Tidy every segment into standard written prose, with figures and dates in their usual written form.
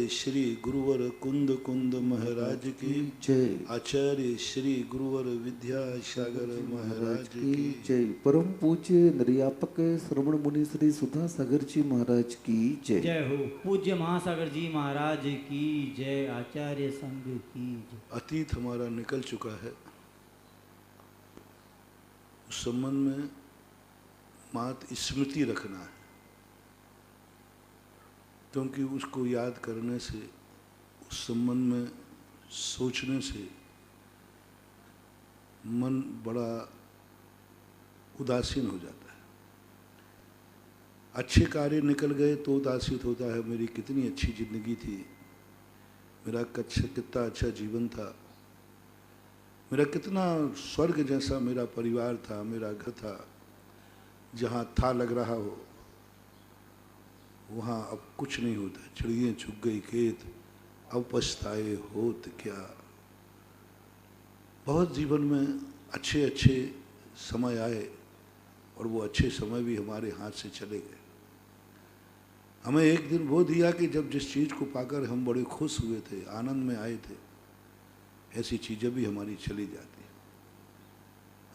श्री गुरुवर कुंद कुंद महाराज की जय। आचार्य श्री गुरुवर विद्यासागर महाराज की जय। परम पूज्य निर्यापक श्रवण मुनि श्री सुधा सागर जी महाराज की जय। जय हो। पूज्य महासागर जी महाराज की जय। आचार्य संघ की जय। अतीत हमारा निकल चुका है, उस संबंध में मात स्मृति रखना है, क्योंकि उसको याद करने से, उस संबंध में सोचने से मन बड़ा उदासीन हो जाता है। अच्छे कार्य निकल गए तो उदासित होता है, मेरी कितनी अच्छी जिंदगी थी, मेरा कितना अच्छा जीवन था, मेरा कितना स्वर्ग जैसा मेरा परिवार था, मेरा घर था, जहाँ था लग रहा हो वहाँ अब कुछ नहीं होता, चिड़ियाँ चुग गई खेत, अब पछताए होत क्या। बहुत जीवन में अच्छे अच्छे समय आए और वो अच्छे समय भी हमारे हाथ से चले गए। हमें एक दिन वो दिया कि जब जिस चीज़ को पाकर हम बड़े खुश हुए थे, आनंद में आए थे, ऐसी चीज़ें भी हमारी चली जाती।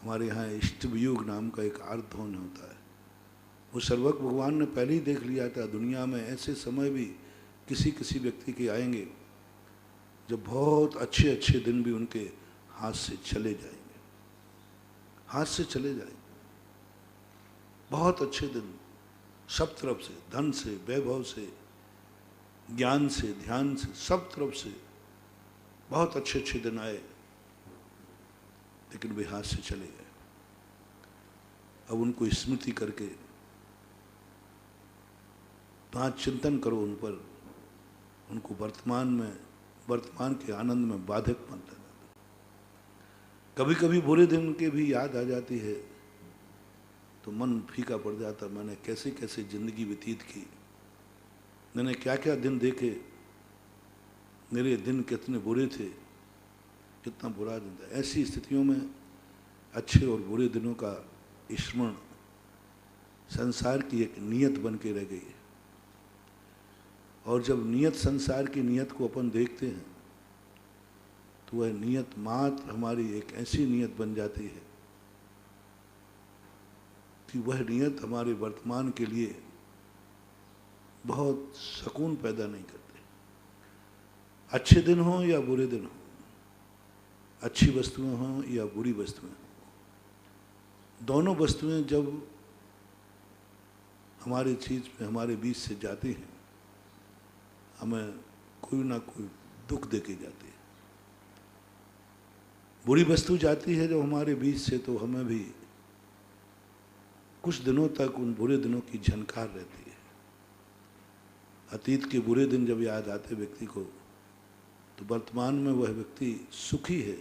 हमारे यहाँ इष्टवियोग नाम का एक आर्धौन होता है, वो सर्वज्ञ भगवान ने पहले ही देख लिया था। दुनिया में ऐसे समय भी किसी किसी व्यक्ति के आएंगे जब बहुत अच्छे अच्छे दिन भी उनके हाथ से चले जाएंगे, हाथ से चले जाएंगे। बहुत अच्छे दिन, सब तरफ से, धन से, वैभव से, ज्ञान से, ध्यान से, सब तरफ से बहुत अच्छे अच्छे दिन आए, लेकिन वे हाथ से चले गए। अब उनको स्मृति करके आज चिंतन करो उन पर, उनको वर्तमान में, वर्तमान के आनंद में बाधक मत लेना। कभी कभी बुरे दिन के भी याद आ जाती है तो मन फीका पड़ जाता, मैंने कैसे कैसे जिंदगी व्यतीत की, मैंने क्या क्या दिन देखे, मेरे दिन कितने बुरे थे, कितना बुरा दिन था। ऐसी स्थितियों में अच्छे और बुरे दिनों का स्मरण संसार की एक नियत बन के रह गई है। और जब नियत, संसार की नियत को अपन देखते हैं तो वह नियत मात्र हमारी एक ऐसी नियत बन जाती है कि वह नियत हमारे वर्तमान के लिए बहुत सुकून पैदा नहीं करते। अच्छे दिन हों या बुरे दिन हों, अच्छी वस्तुएं हों या बुरी वस्तुएं हों, दोनों वस्तुएं जब हमारी चीज में, हमारे बीच से जाती हैं, हमें कोई ना कोई दुख दे के जाती है। बुरी वस्तु जाती है जब हमारे बीच से, तो हमें भी कुछ दिनों तक उन बुरे दिनों की झनकार रहती है। अतीत के बुरे दिन जब याद आते व्यक्ति को, तो वर्तमान में वह व्यक्ति सुखी है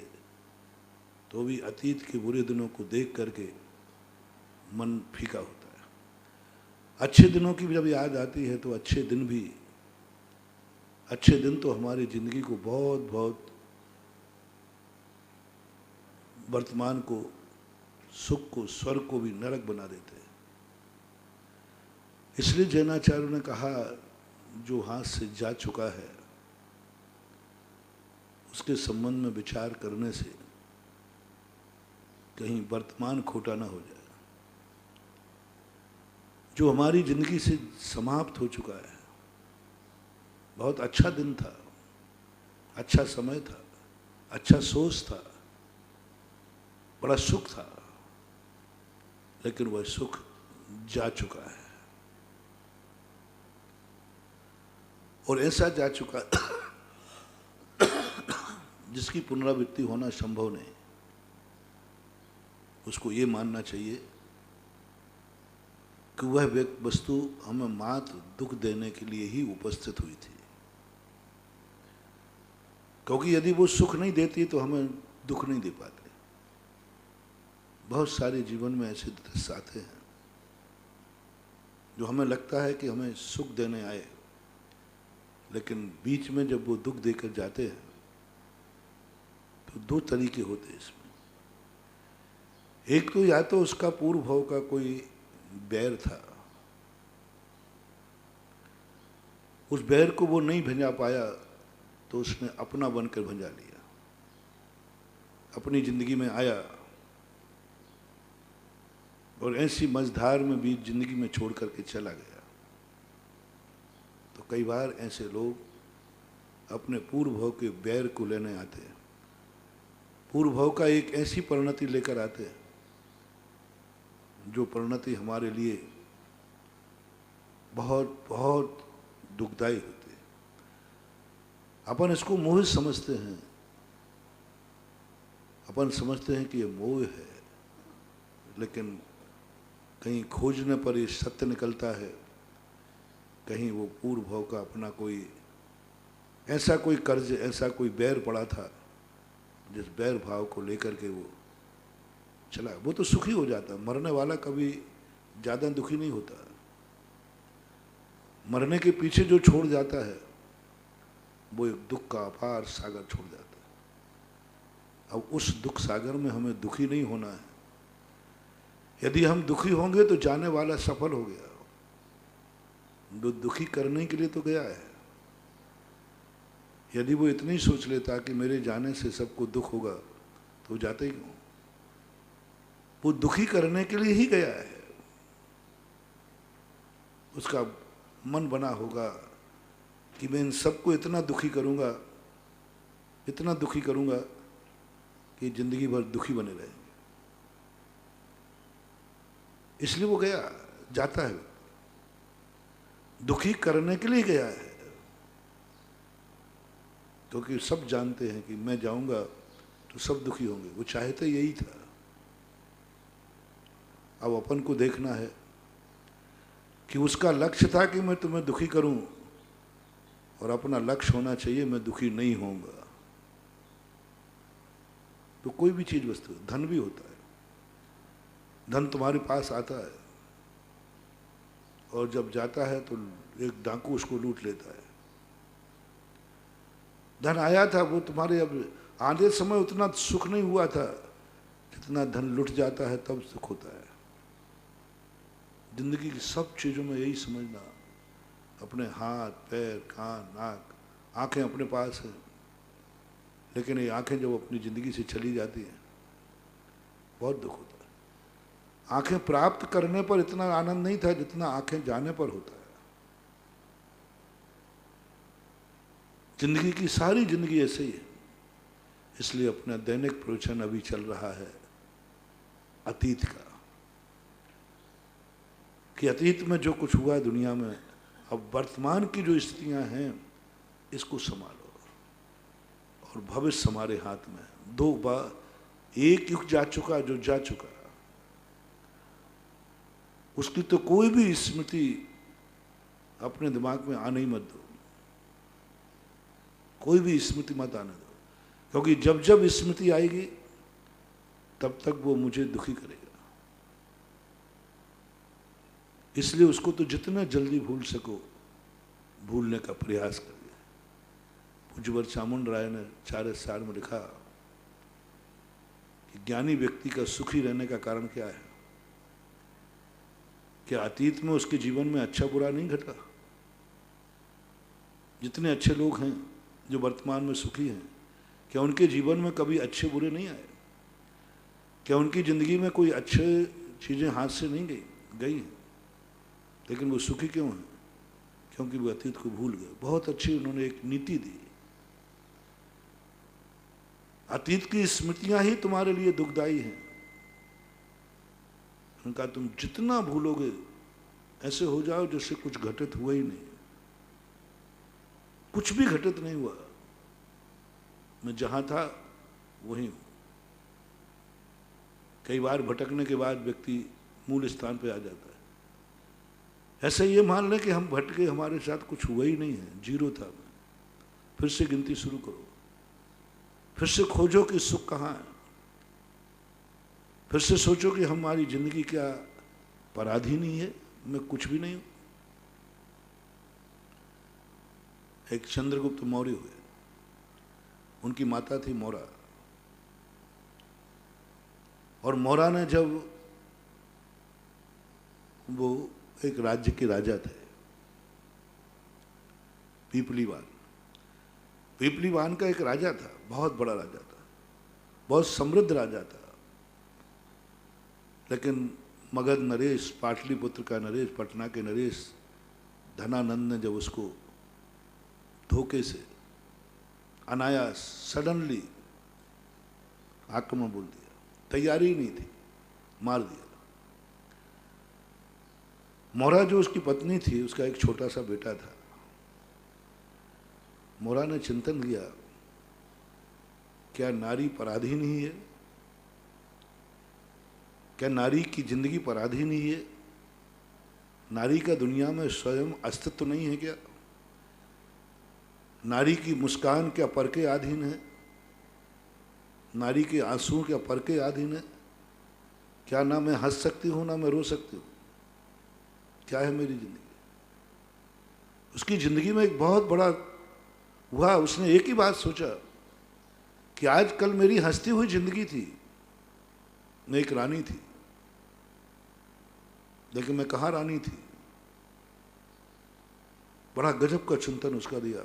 तो भी अतीत के बुरे दिनों को देख करके मन फीका होता है। अच्छे दिनों की जब याद आती है तो अच्छे दिन भी, अच्छे दिन तो हमारी जिंदगी को बहुत बहुत, वर्तमान को, सुख को, स्वर्ग को भी नरक बना देते हैं। इसलिए जैनाचार्यों ने कहा, जो हाथ से जा चुका है उसके संबंध में विचार करने से कहीं वर्तमान खोटा ना हो जाए। जो हमारी जिंदगी से समाप्त हो चुका है, बहुत अच्छा दिन था, अच्छा समय था, अच्छा सोच था, बड़ा सुख था, लेकिन वह सुख जा चुका है। और ऐसा जा चुका जिसकी पुनरावृत्ति होना संभव नहीं। उसको ये मानना चाहिए कि वह वस्तु हमें मात्र दुख देने के लिए ही उपस्थित हुई थी, क्योंकि यदि वो सुख नहीं देती तो हमें दुख नहीं दे पाते। बहुत सारे जीवन में ऐसे दृश्य आते हैं जो हमें लगता है कि हमें सुख देने आए, लेकिन बीच में जब वो दुख देकर जाते हैं तो दो तरीके होते हैं इसमें। एक तो या तो उसका पूर्व भाव का कोई बैर था, उस बैर को वो नहीं भंजा पाया तो उसने अपना बनकर भंजा लिया, अपनी जिंदगी में आया और ऐसी मझधार में बीच जिंदगी में छोड़ करके चला गया। तो कई बार ऐसे लोग अपने पूर्व भव के बैर को लेने आते हैं, पूर्व भव का एक ऐसी परिणति लेकर आते हैं जो परिणति हमारे लिए बहुत बहुत दुखदायी होती है। अपन इसको मोह समझते हैं, अपन समझते हैं कि ये मोह है, लेकिन कहीं खोजने पर ये सत्य निकलता है, कहीं वो पूर्व भव का अपना कोई ऐसा कोई कर्ज, ऐसा कोई बैर पड़ा था जिस बैर भाव को लेकर के वो चला। वो तो सुखी हो जाता, मरने वाला कभी ज़्यादा दुखी नहीं होता। मरने के पीछे जो छोड़ जाता है वो एक दुख का अपार सागर छोड़ जाता है। अब उस दुख सागर में हमें दुखी नहीं होना है। यदि हम दुखी होंगे तो जाने वाला सफल हो गया, जो दुखी करने के लिए तो गया है। यदि वो इतनी सोच लेता कि मेरे जाने से सबको दुख होगा तो वो जाते ही क्यों? वो दुखी करने के लिए ही गया है। उसका मन बना होगा कि मैं इन सबको इतना दुखी करूंगा, इतना दुखी करूंगा कि जिंदगी भर दुखी बने रहेंगे। इसलिए वो गया, जाता है, दुखी करने के लिए गया है। क्योंकि सब जानते हैं कि मैं जाऊंगा तो सब दुखी होंगे। वो चाहते यही था। अब अपन को देखना है कि उसका लक्ष्य था कि मैं तुम्हें दुखी करूं, और अपना लक्ष्य होना चाहिए मैं दुखी नहीं होऊंगा। तो कोई भी चीज वस्तु, धन भी होता है, धन तुम्हारे पास आता है और जब जाता है तो एक डाकू उसको लूट लेता है। धन आया था, वो तुम्हारे अब आधे समय उतना सुख नहीं हुआ था जितना धन लुट जाता है तब सुख होता है। जिंदगी की सब चीजों में यही समझना, अपने हाथ पैर कान नाक आंखें अपने पास हैं, लेकिन ये आंखें जब अपनी जिंदगी से चली जाती हैं बहुत दुख होता है। आंखें प्राप्त करने पर इतना आनंद नहीं था जितना आंखें जाने पर होता है। जिंदगी की सारी जिंदगी ऐसे ही है। इसलिए अपना दैनिक प्रवचन अभी चल रहा है अतीत का, कि अतीत में जो कुछ हुआ दुनिया में, अब वर्तमान की जो स्थितियां हैं इसको संभालो, और भविष्य हमारे हाथ में। दो बार एक युग जा चुका, जो जा चुका उसकी तो कोई भी स्मृति अपने दिमाग में आने ही मत दो, कोई भी स्मृति मत आने दो, क्योंकि जब जब स्मृति आएगी तब तक वो मुझे दुखी करेगा। इसलिए उसको तो जितना जल्दी भूल सको भूलने का प्रयास करिए। पूज्यवर चामुंड राय ने 4 साल में लिखा कि ज्ञानी व्यक्ति का सुखी रहने का कारण क्या है? क्या अतीत में उसके जीवन में अच्छा बुरा नहीं घटा? जितने अच्छे लोग हैं जो वर्तमान में सुखी हैं, क्या उनके जीवन में कभी अच्छे बुरे नहीं आए? क्या उनकी जिंदगी में कोई अच्छे चीजें हाथ से नहीं गई हैं? लेकिन वो सुखी क्यों हैं? क्योंकि वो अतीत को भूल गए। बहुत अच्छी उन्होंने एक नीति दी, अतीत की स्मृतियां ही तुम्हारे लिए दुखदाई हैं। उनका तुम जितना भूलोगे ऐसे हो जाओ जैसे कुछ घटित हुआ ही नहीं, कुछ भी घटित नहीं हुआ। मैं जहां था वहीं हूं। कई बार भटकने के बाद व्यक्ति मूल स्थान पे आ जाता है। ऐसे ये मान लें कि हम भटके, हमारे साथ कुछ हुआ ही नहीं है, जीरो था मैं। फिर से गिनती शुरू करो, फिर से खोजो कि सुख कहाँ है, फिर से सोचो कि हमारी जिंदगी क्या पराधीन ही है, मैं कुछ भी नहीं हूं। एक चंद्रगुप्त मौर्य हुए, उनकी माता थी मौरा, और मौरा ने जब, वो एक राज्य के राजा थे, पीपलीवान। पीपलीवान का एक राजा था, बहुत बड़ा राजा था, बहुत समृद्ध राजा था। लेकिन मगध नरेश, पाटलिपुत्र का नरेश, पटना के नरेश धनानंद ने जब उसको धोखे से, अनायास, सडनली आक्रमण बोल दिया, तैयारी ही नहीं थी, मार दिया। मोहरा जो उसकी पत्नी थी, उसका एक छोटा सा बेटा था। मोहरा ने चिंतन किया, क्या नारी पराधीन ही है? क्या नारी की जिंदगी पराधीन ही है? नारी का दुनिया में स्वयं अस्तित्व नहीं है क्या? नारी की मुस्कान क्या पर के अधीन है? नारी के आंसू क्या पर के अधीन है? क्या ना मैं हंस सकती हूं ना मैं रो सकती हूं? क्या है मेरी जिंदगी? उसकी जिंदगी में एक बहुत बड़ा हुआ। उसने एक ही बात सोचा कि आज कल मेरी हंसती हुई जिंदगी थी, मैं एक रानी थी, लेकिन मैं कहाँ रानी थी? बड़ा गजब का चिंतन उसका दिया,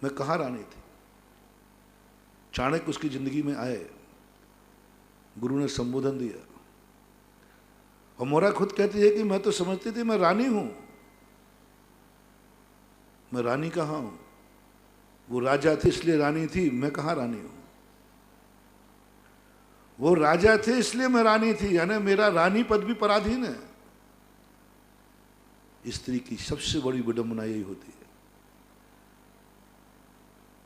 मैं कहाँ रानी थी? चाणक्य उसकी जिंदगी में आए, गुरु ने संबोधन दिया, और मोहरा खुद कहती है कि मैं तो समझती थी मैं रानी हूं, मैं रानी कहाँ हूं? वो राजा थे इसलिए रानी थी, मैं कहाँ रानी हूं? वो राजा थे इसलिए मैं रानी थी, यानी मेरा रानी पद भी पराधीन है। स्त्री की सबसे बड़ी विडंबना यही होती है।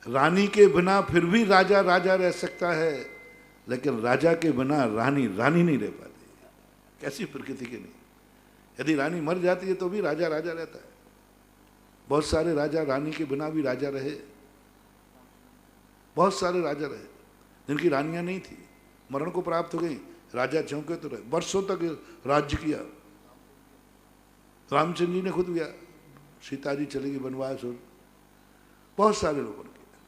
रानी के बिना फिर भी राजा राजा रह सकता है, लेकिन राजा के बिना रानी रानी नहीं रह पाती। कैसी प्रकृति के नहीं? यदि रानी मर जाती है तो भी राजा राजा रहता है। बहुत सारे राजा रानी के बिना भी राजा रहे, बहुत सारे राजा रहे जिनकी रानियां नहीं थी, मरण को प्राप्त हो गई, राजा चौंके तो रहे, वर्षों तक राज्य किया। रामचंद्र जी ने खुद किया, सीता जी चली गई वनवास, और बहुत सारे लोगों ने किया,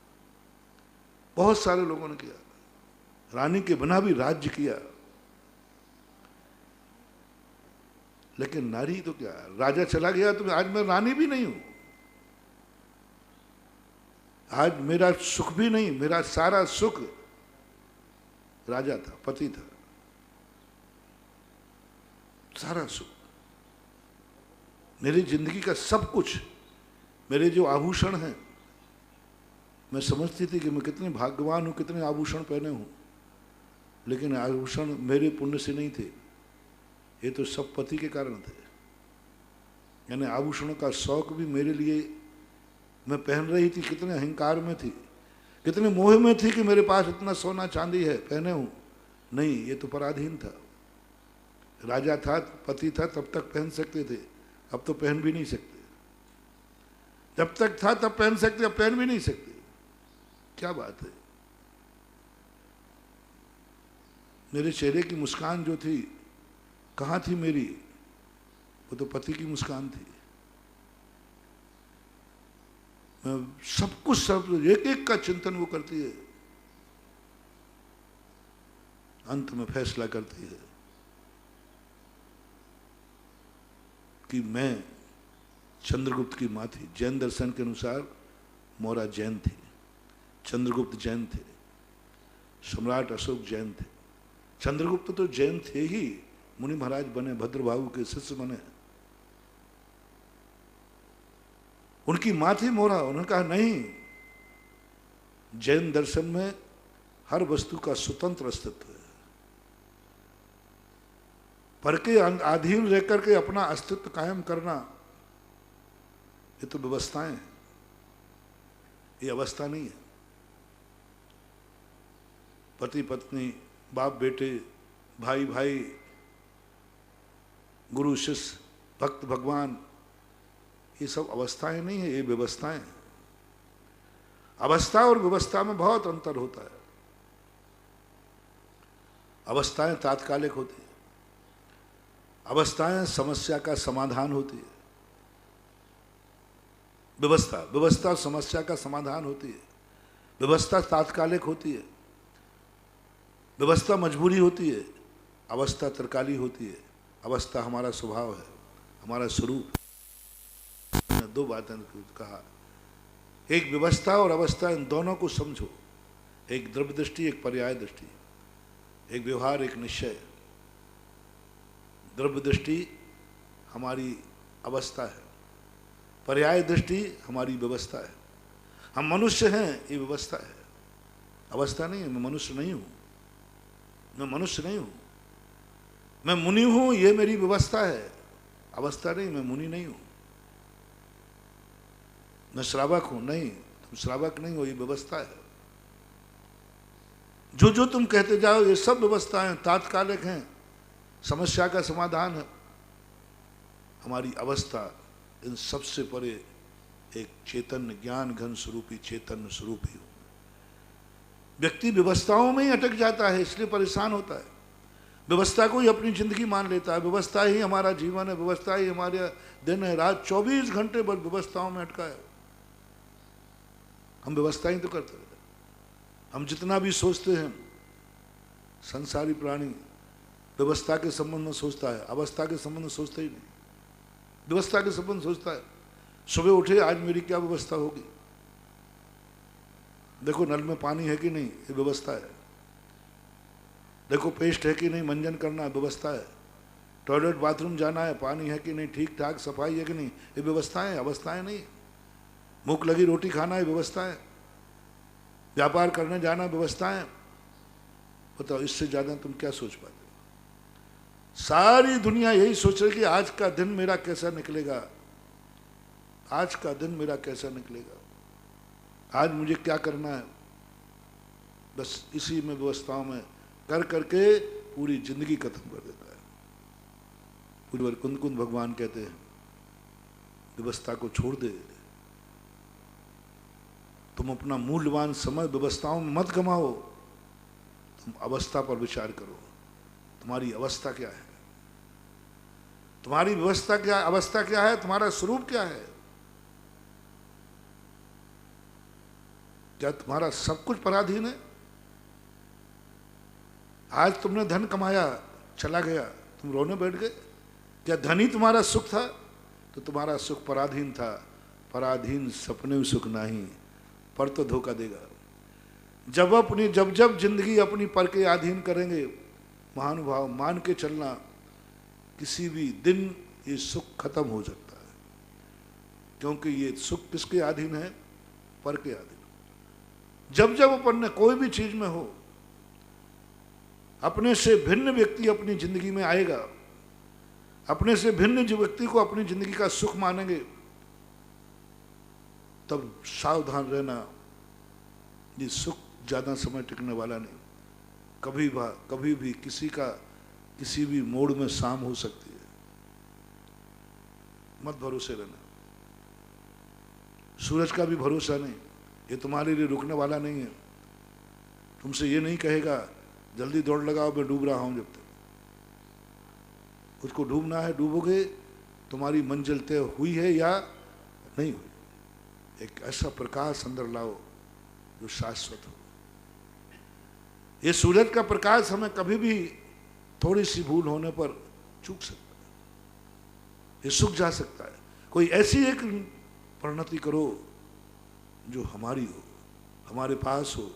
बहुत सारे लोगों ने किया, रानी के बिना भी राज्य किया। लेकिन नारी तो क्या, राजा चला गया तो आज मैं रानी भी नहीं हूं, आज मेरा सुख भी नहीं, मेरा सारा सुख राजा था, पति था, सारा सुख, मेरी जिंदगी का सब कुछ, मेरे जो आभूषण हैं, मैं समझती थी कि मैं कितने भाग्यवान हूं, कितने आभूषण पहने हूं, लेकिन आभूषण मेरे पुण्य से नहीं थे, ये तो सब पति के कारण थे। यानी आभूषणों का शौक भी मेरे लिए, मैं पहन रही थी, कितने अहंकार में थी, कितने मोह में थी कि मेरे पास इतना सोना चांदी है, पहने हूं। नहीं, ये तो पराधीन था। राजा था, पति था, तब तक पहन सकते थे, अब तो पहन भी नहीं सकते। जब तक था तब पहन सकते, अब पहन भी नहीं सकते। क्या बात है? मेरे चेहरे की मुस्कान जो थी, कहाँ थी मेरी? वो तो पति की मुस्कान थी। मैं सब कुछ, सब एक एक का चिंतन वो करती है, अंत में फैसला करती है कि मैं चंद्रगुप्त की मां थी। जैन दर्शन के अनुसार मोहरा जैन थी, चंद्रगुप्त जैन थे, सम्राट अशोक जैन थे। चंद्रगुप्त तो जैन थे ही, मुनि महाराज बने, भद्रबाहु के शिष्य बने। उनकी मां थी मोहरा। उन्होंने कहा नहीं, जैन दर्शन में हर वस्तु का स्वतंत्र अस्तित्व है, पर के अधीन रह करके अपना अस्तित्व कायम करना, ये तो व्यवस्थाएं हैं, ये अवस्था नहीं है। पति पत्नी, बाप बेटे, भाई भाई, गुरु शिष्य, भक्त भगवान, ये सब अवस्थाएं नहीं है, ये व्यवस्थाएं हैं। अवस्था और व्यवस्था में बहुत अंतर होता है। अवस्थाएं तात्कालिक होती है, अवस्थाएं समस्या का समाधान होती है। व्यवस्था समस्या का समाधान होती है। व्यवस्था तात्कालिक होती है, व्यवस्था मजबूरी होती है, अवस्था तरकाली होती है। अवस्था हमारा स्वभाव है, हमारा स्वरूप। मैंने दो बातें कहा एक व्यवस्था और अवस्था, इन दोनों को समझो। एक द्रव्य दृष्टि, एक पर्याय दृष्टि, एक व्यवहार, एक निश्चय। द्रव्य दृष्टि हमारी अवस्था है, पर्याय दृष्टि हमारी व्यवस्था है। हम मनुष्य हैं, ये व्यवस्था है, अवस्था नहीं है। मैं मनुष्य नहीं हूं, मैं मनुष्य नहीं हूं। मैं मुनि हूं, ये मेरी व्यवस्था है, अवस्था नहीं। मैं मुनि नहीं हूं। मैं श्रावक हूं, नहीं, तुम श्रावक नहीं हो, ये व्यवस्था है। जो जो तुम कहते जाओ ये सब व्यवस्थाएं तात्कालिक हैं, समस्या का समाधान है। हमारी अवस्था इन सबसे परे एक चैतन्य ज्ञान घन स्वरूपी चैतन्य स्वरूप ही हो। व्यक्ति व्यवस्थाओं में ही अटक जाता है, इसलिए परेशान होता है। व्यवस्था को ही अपनी जिंदगी मान लेता है, व्यवस्था ही हमारा जीवन है, व्यवस्था ही हमारे दिन है रात, 24 घंटे बस व्यवस्थाओं में अटका है। हम व्यवस्था ही तो करते रहते। हम जितना भी सोचते हैं, संसारी प्राणी व्यवस्था के संबंध में सोचता है, अवस्था के संबंध में सोचता ही नहीं। व्यवस्था के संबंध सोचता है, सुबह उठे आज मेरी क्या व्यवस्था होगी, देखो नल में पानी है कि नहीं, ये व्यवस्था है। देखो पेस्ट है कि नहीं, मंजन करना है, व्यवस्था है। टॉयलेट बाथरूम जाना है, पानी है कि नहीं, ठीक ठाक सफाई है कि नहीं, ये व्यवस्थाएं। अवस्थाएं नहीं। भूख लगी रोटी खाना है, व्यवस्था है। व्यापार करने जाना, व्यवस्थाएं। बताओ इससे ज्यादा तुम क्या सोच पाते हो? सारी दुनिया यही सोच रही कि आज का दिन मेरा कैसा निकलेगा, आज का दिन मेरा कैसा निकलेगा, आज मुझे क्या करना है। बस इसी में व्यवस्थाओं में कर करके पूरी जिंदगी खत्म कर देता है। पूरी बार कुंद कुंद भगवान कहते हैं व्यवस्था को छोड़ दे, तुम अपना मूल्यवान समय व्यवस्थाओं में मत गमाओ, तुम अवस्था पर विचार करो। तुम्हारी अवस्था क्या है, तुम्हारी व्यवस्था क्या, अवस्था क्या है, तुम्हारा स्वरूप क्या है। क्या तुम्हारा सब कुछ पराधीन है? आज तुमने धन कमाया, चला गया, तुम रोने बैठ गए? क्या धन ही तुम्हारा सुख था? तो तुम्हारा सुख पराधीन था। पराधीन सपने में सुख नहीं, पर तो धोखा देगा। जब जब जिंदगी अपनी पर के अधीन करेंगे, महानुभाव मान के चलना, किसी भी दिन ये सुख खत्म हो सकता है। क्योंकि ये सुख किसके अधीन है? पर के अधीन। जब जब अपन ने कोई भी चीज में हो, अपने से भिन्न व्यक्ति अपनी जिंदगी में आएगा, अपने से भिन्न जो व्यक्ति को अपनी जिंदगी का सुख मानेंगे, तब सावधान रहना, ये सुख ज्यादा समय टिकने वाला नहीं। कभी भी किसी का किसी भी मोड़ में शाम हो सकती है। मत भरोसे रहना। सूरज का भी भरोसा नहीं, ये तुम्हारे लिए रुकने वाला नहीं है। तुमसे ये नहीं कहेगा जल्दी दौड़ लगाओ, मैं डूब रहा हूं। जब तक उसको डूबना है, डूबोगे। तुम्हारी मंजिल तय हुई है या नहीं हुई। एक ऐसा प्रकाश अंदर लाओ जो शाश्वत हो। ये सूरज का प्रकाश हमें कभी भी थोड़ी सी भूल होने पर चूक सकता है, ये सूख जा सकता है। कोई ऐसी एक परिणति करो जो हमारी हो, हमारे पास हो,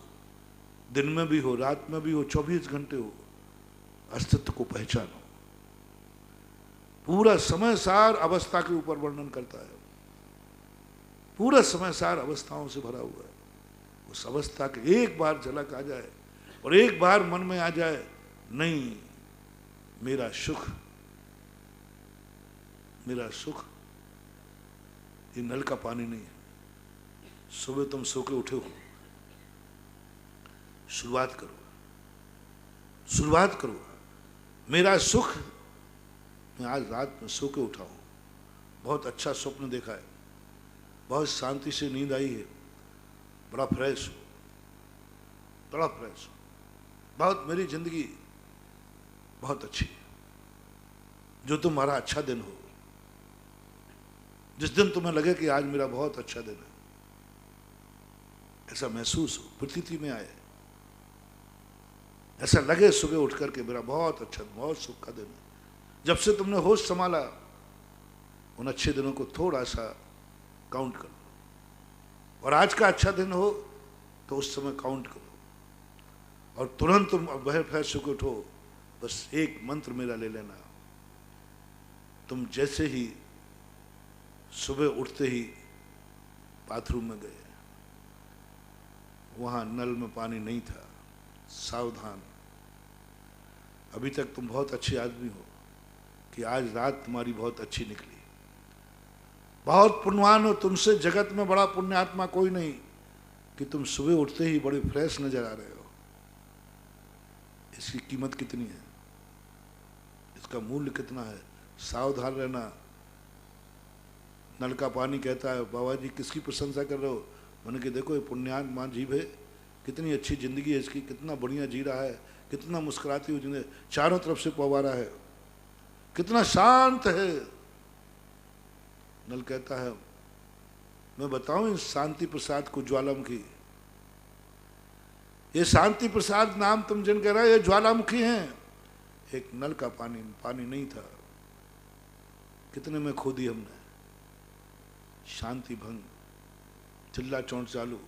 दिन में भी हो, रात में भी हो, 24 घंटे हो। अस्तित्व को पहचानो। पूरा समय सार अवस्था के ऊपर वर्णन करता है, पूरा समय सार अवस्थाओं से भरा हुआ है। उस अवस्था के एक बार झलक आ जाए और एक बार मन में आ जाए, नहीं मेरा सुख, मेरा सुख ये नल का पानी नहीं है। सुबह तुम सो के उठे हो, शुरुआत करो, शुरुआत करो। मेरा सुख, मैं आज रात में सो के उठा हूं, बहुत अच्छा स्वप्न देखा है, बहुत शांति से नींद आई है, बड़ा फ्रेश हो, बड़ा फ्रेश हो, बहुत मेरी जिंदगी बहुत अच्छी है। जो तुम्हारा अच्छा दिन हो, जिस दिन तुम्हें लगे कि आज मेरा बहुत अच्छा दिन है, ऐसा महसूस हो, प्रतीति में आए, ऐसा लगे सुबह उठ करके मेरा बहुत अच्छा, बहुत सुख का दिन है। जब से तुमने होश संभाला, उन अच्छे दिनों को थोड़ा सा काउंट कर लो। और आज का अच्छा दिन हो तो उस समय काउंट करो और तुरंत तुम बहर फैर सो के उठो। बस एक मंत्र मेरा ले लेना, तुम जैसे ही सुबह उठते ही बाथरूम में गए, वहां नल में पानी नहीं था, सावधान, अभी तक तुम बहुत अच्छे आदमी हो कि आज रात तुम्हारी बहुत अच्छी निकली, बहुत पुण्यवान हो, तुमसे जगत में बड़ा पुण्यात्मा कोई नहीं कि तुम सुबह उठते ही बड़े फ्रेश नजर आ रहे हो। इसकी कीमत कितनी है, इसका मूल्य कितना है? सावधान रहना। नल का पानी कहता है, बाबा जी किसकी प्रशंसा कर रहे हो? मैंने कि देखो ये पुण्यात्मा जीव है, कितनी अच्छी जिंदगी है इसकी, कितना बढ़िया जी रहा है, कितना मुस्कुराती हुई जिंदगी, चारों तरफ से पवारा है, कितना शांत है। नल कहता है, मैं बताऊं इस शांति प्रसाद को ज्वालामुखी, ये शांति प्रसाद नाम तुम जिन कह रहे हो ये ज्वालामुखी हैं। एक नल का पानी नहीं था, कितने में खो दी हमने। शांति भंग, चिल्ला चौंट चालू,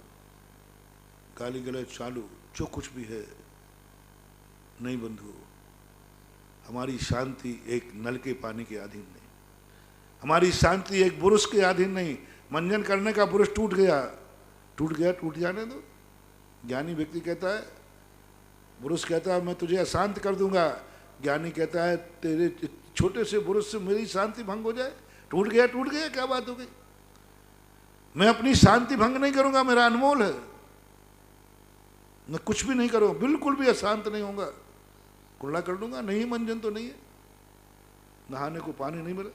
गाली गलौज चालू, जो कुछ भी है। नहीं बंधु, हमारी शांति एक नल के पानी के अधीन नहीं, हमारी शांति एक बुरुश के अधीन नहीं। मंजन करने का बुरुश टूट गया, टूट जाने दो। ज्ञानी व्यक्ति कहता है, बुरुश कहता है मैं तुझे अशांत कर दूंगा, ज्ञानी कहता है तेरे छोटे से बुरुश से मेरी शांति भंग हो जाए। टूट गया क्या बात हो गई? मैं अपनी शांति भंग नहीं करूंगा, मेरा अनमोल है, मैं कुछ भी नहीं करूंगा, बिल्कुल भी अशांत नहीं होगा, कुल्ला कर दूंगा। नहीं मंजन तो नहीं है, नहाने को पानी नहीं मिला,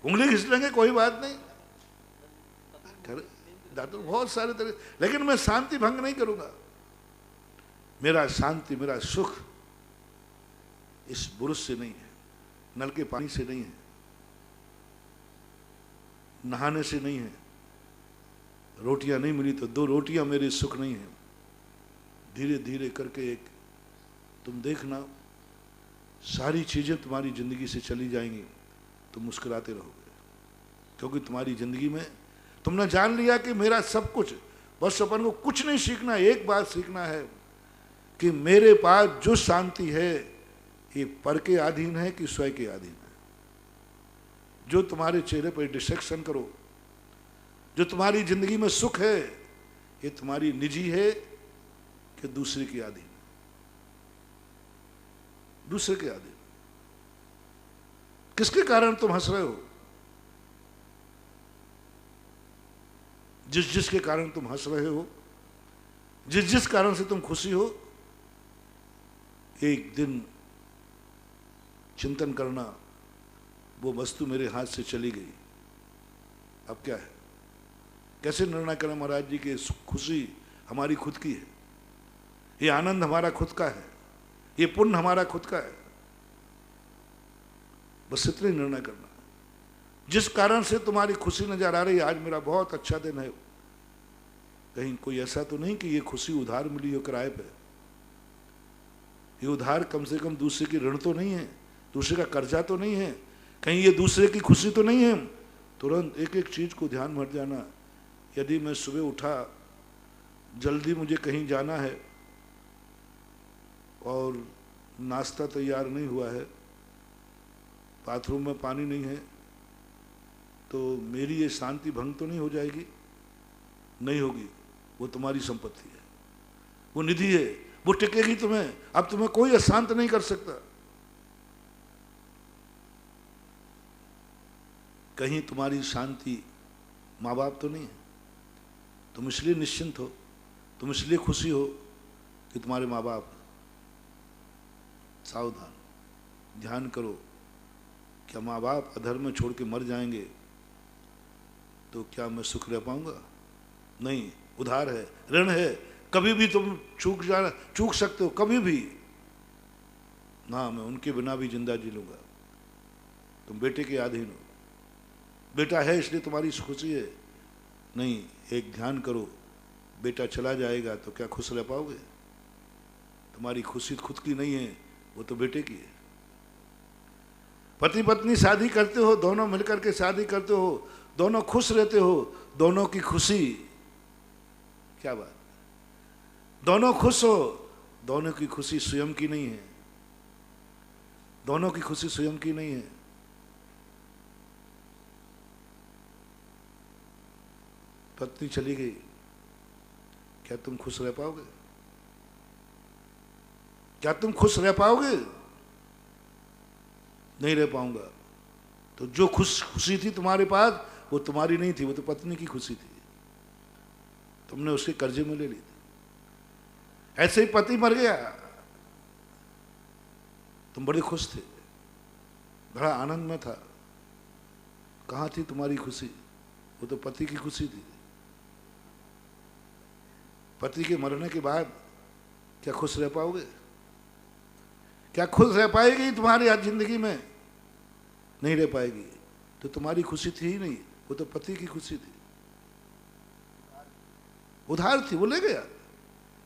उंगली घिस लेंगे कोई बात नहीं, दातुन बहुत सारे तरह, लेकिन मैं शांति भंग नहीं करूंगा। मेरा शांति, मेरा सुख इस बुरुश से नहीं है, नल के पानी से नहीं है, नहाने से नहीं है। रोटियां नहीं मिली तो 2 रोटियां मेरे सुख नहीं है। धीरे धीरे करके एक तुम देखना, सारी चीजें तुम्हारी जिंदगी से चली जाएंगी, तुम मुस्कुराते रहोगे, क्योंकि तुम्हारी जिंदगी में तुमने जान लिया कि मेरा सब कुछ, बस अपन को कुछ नहीं सीखना, एक बात सीखना है कि मेरे पास जो शांति है ये पर के अधीन है कि स्वयं के अधीन है। जो तुम्हारे चेहरे पर डिस्ट्रैक्शन करो, जो तुम्हारी जिंदगी में सुख है, ये तुम्हारी निजी है कि दूसरे के अधीन? दूसरे के अधीन। किसके कारण तुम हंस रहे हो? जिसके कारण तुम हंस रहे हो, जिस कारण से तुम खुशी हो, एक दिन चिंतन करना, वो वस्तु मेरे हाथ से चली गई, अब क्या है? कैसे निर्णय करें महाराज जी कि खुशी हमारी खुद की है, ये आनंद हमारा खुद का है, ये पुण्य हमारा खुद का है? बस इतने निर्णय करना। जिस कारण से तुम्हारी खुशी नजर आ रही है, आज मेरा बहुत अच्छा दिन है, कहीं कोई ऐसा तो नहीं कि ये खुशी उधार मिली हो किराए पे? ये उधार कम से कम दूसरे की ऋण तो नहीं है, दूसरे का कर्जा तो नहीं है, कहीं ये दूसरे की खुशी तो नहीं है? तुरंत एक एक चीज को ध्यान में रख जाना। यदि मैं सुबह उठा, जल्दी मुझे कहीं जाना है और नाश्ता तैयार नहीं हुआ है, बाथरूम में पानी नहीं है, तो मेरी ये शांति भंग तो नहीं हो जाएगी? नहीं होगी। वो तुम्हारी संपत्ति है, वो निधि है, वो टिकेगी तुम्हें, अब तुम्हें कोई अशांत नहीं कर सकता। कहीं तुम्हारी शांति माँ बाप तो नहीं है? तुम इसलिए निश्चिंत हो, तुम इसलिए खुशी हो कि तुम्हारे माँ बाप। सावधान, ध्यान करो, क्या माँ बाप अधर्म में छोड़ के मर जाएंगे तो क्या मैं सुख रह पाऊंगा? नहीं, उधार है, ऋण है, कभी भी तुम चूक सकते हो, कभी भी ना। मैं उनके बिना भी जिंदा जी लूंगा। तुम बेटे के अधीन हो, बेटा है इसलिए तुम्हारी खुशी है? नहीं, एक ध्यान करो, बेटा चला जाएगा तो क्या खुश रह पाओगे? तुम्हारी खुशी खुद की नहीं है, वो तो बेटे की है। पति पत्नी शादी करते हो, दोनों मिलकर के शादी करते हो, दोनों खुश रहते हो, दोनों की खुशी, क्या बात, दोनों खुश हो, दोनों की खुशी स्वयं की नहीं है, दोनों की खुशी स्वयं की नहीं है। पत्नी चली गई, क्या तुम खुश रह पाओगे? क्या तुम खुश रह पाओगे? नहीं रह पाऊंगा। तो जो खुशी थी तुम्हारे पास, वो तुम्हारी नहीं थी, वो तो पत्नी की खुशी थी, तुमने उसके कर्जे में ले ली थी। ऐसे ही पति मर गया, तुम बड़े खुश थे, बड़ा आनंद में था, कहाँ थी तुम्हारी खुशी? वो तो पति की खुशी थी। पति के मरने के बाद क्या खुश रह पाओगे? क्या खुश रह पाएगी तुम्हारी आज जिंदगी में? नहीं रह पाएगी। तो तुम्हारी खुशी थी ही नहीं, वो तो पति की खुशी थी, उधार थी, वो ले गया।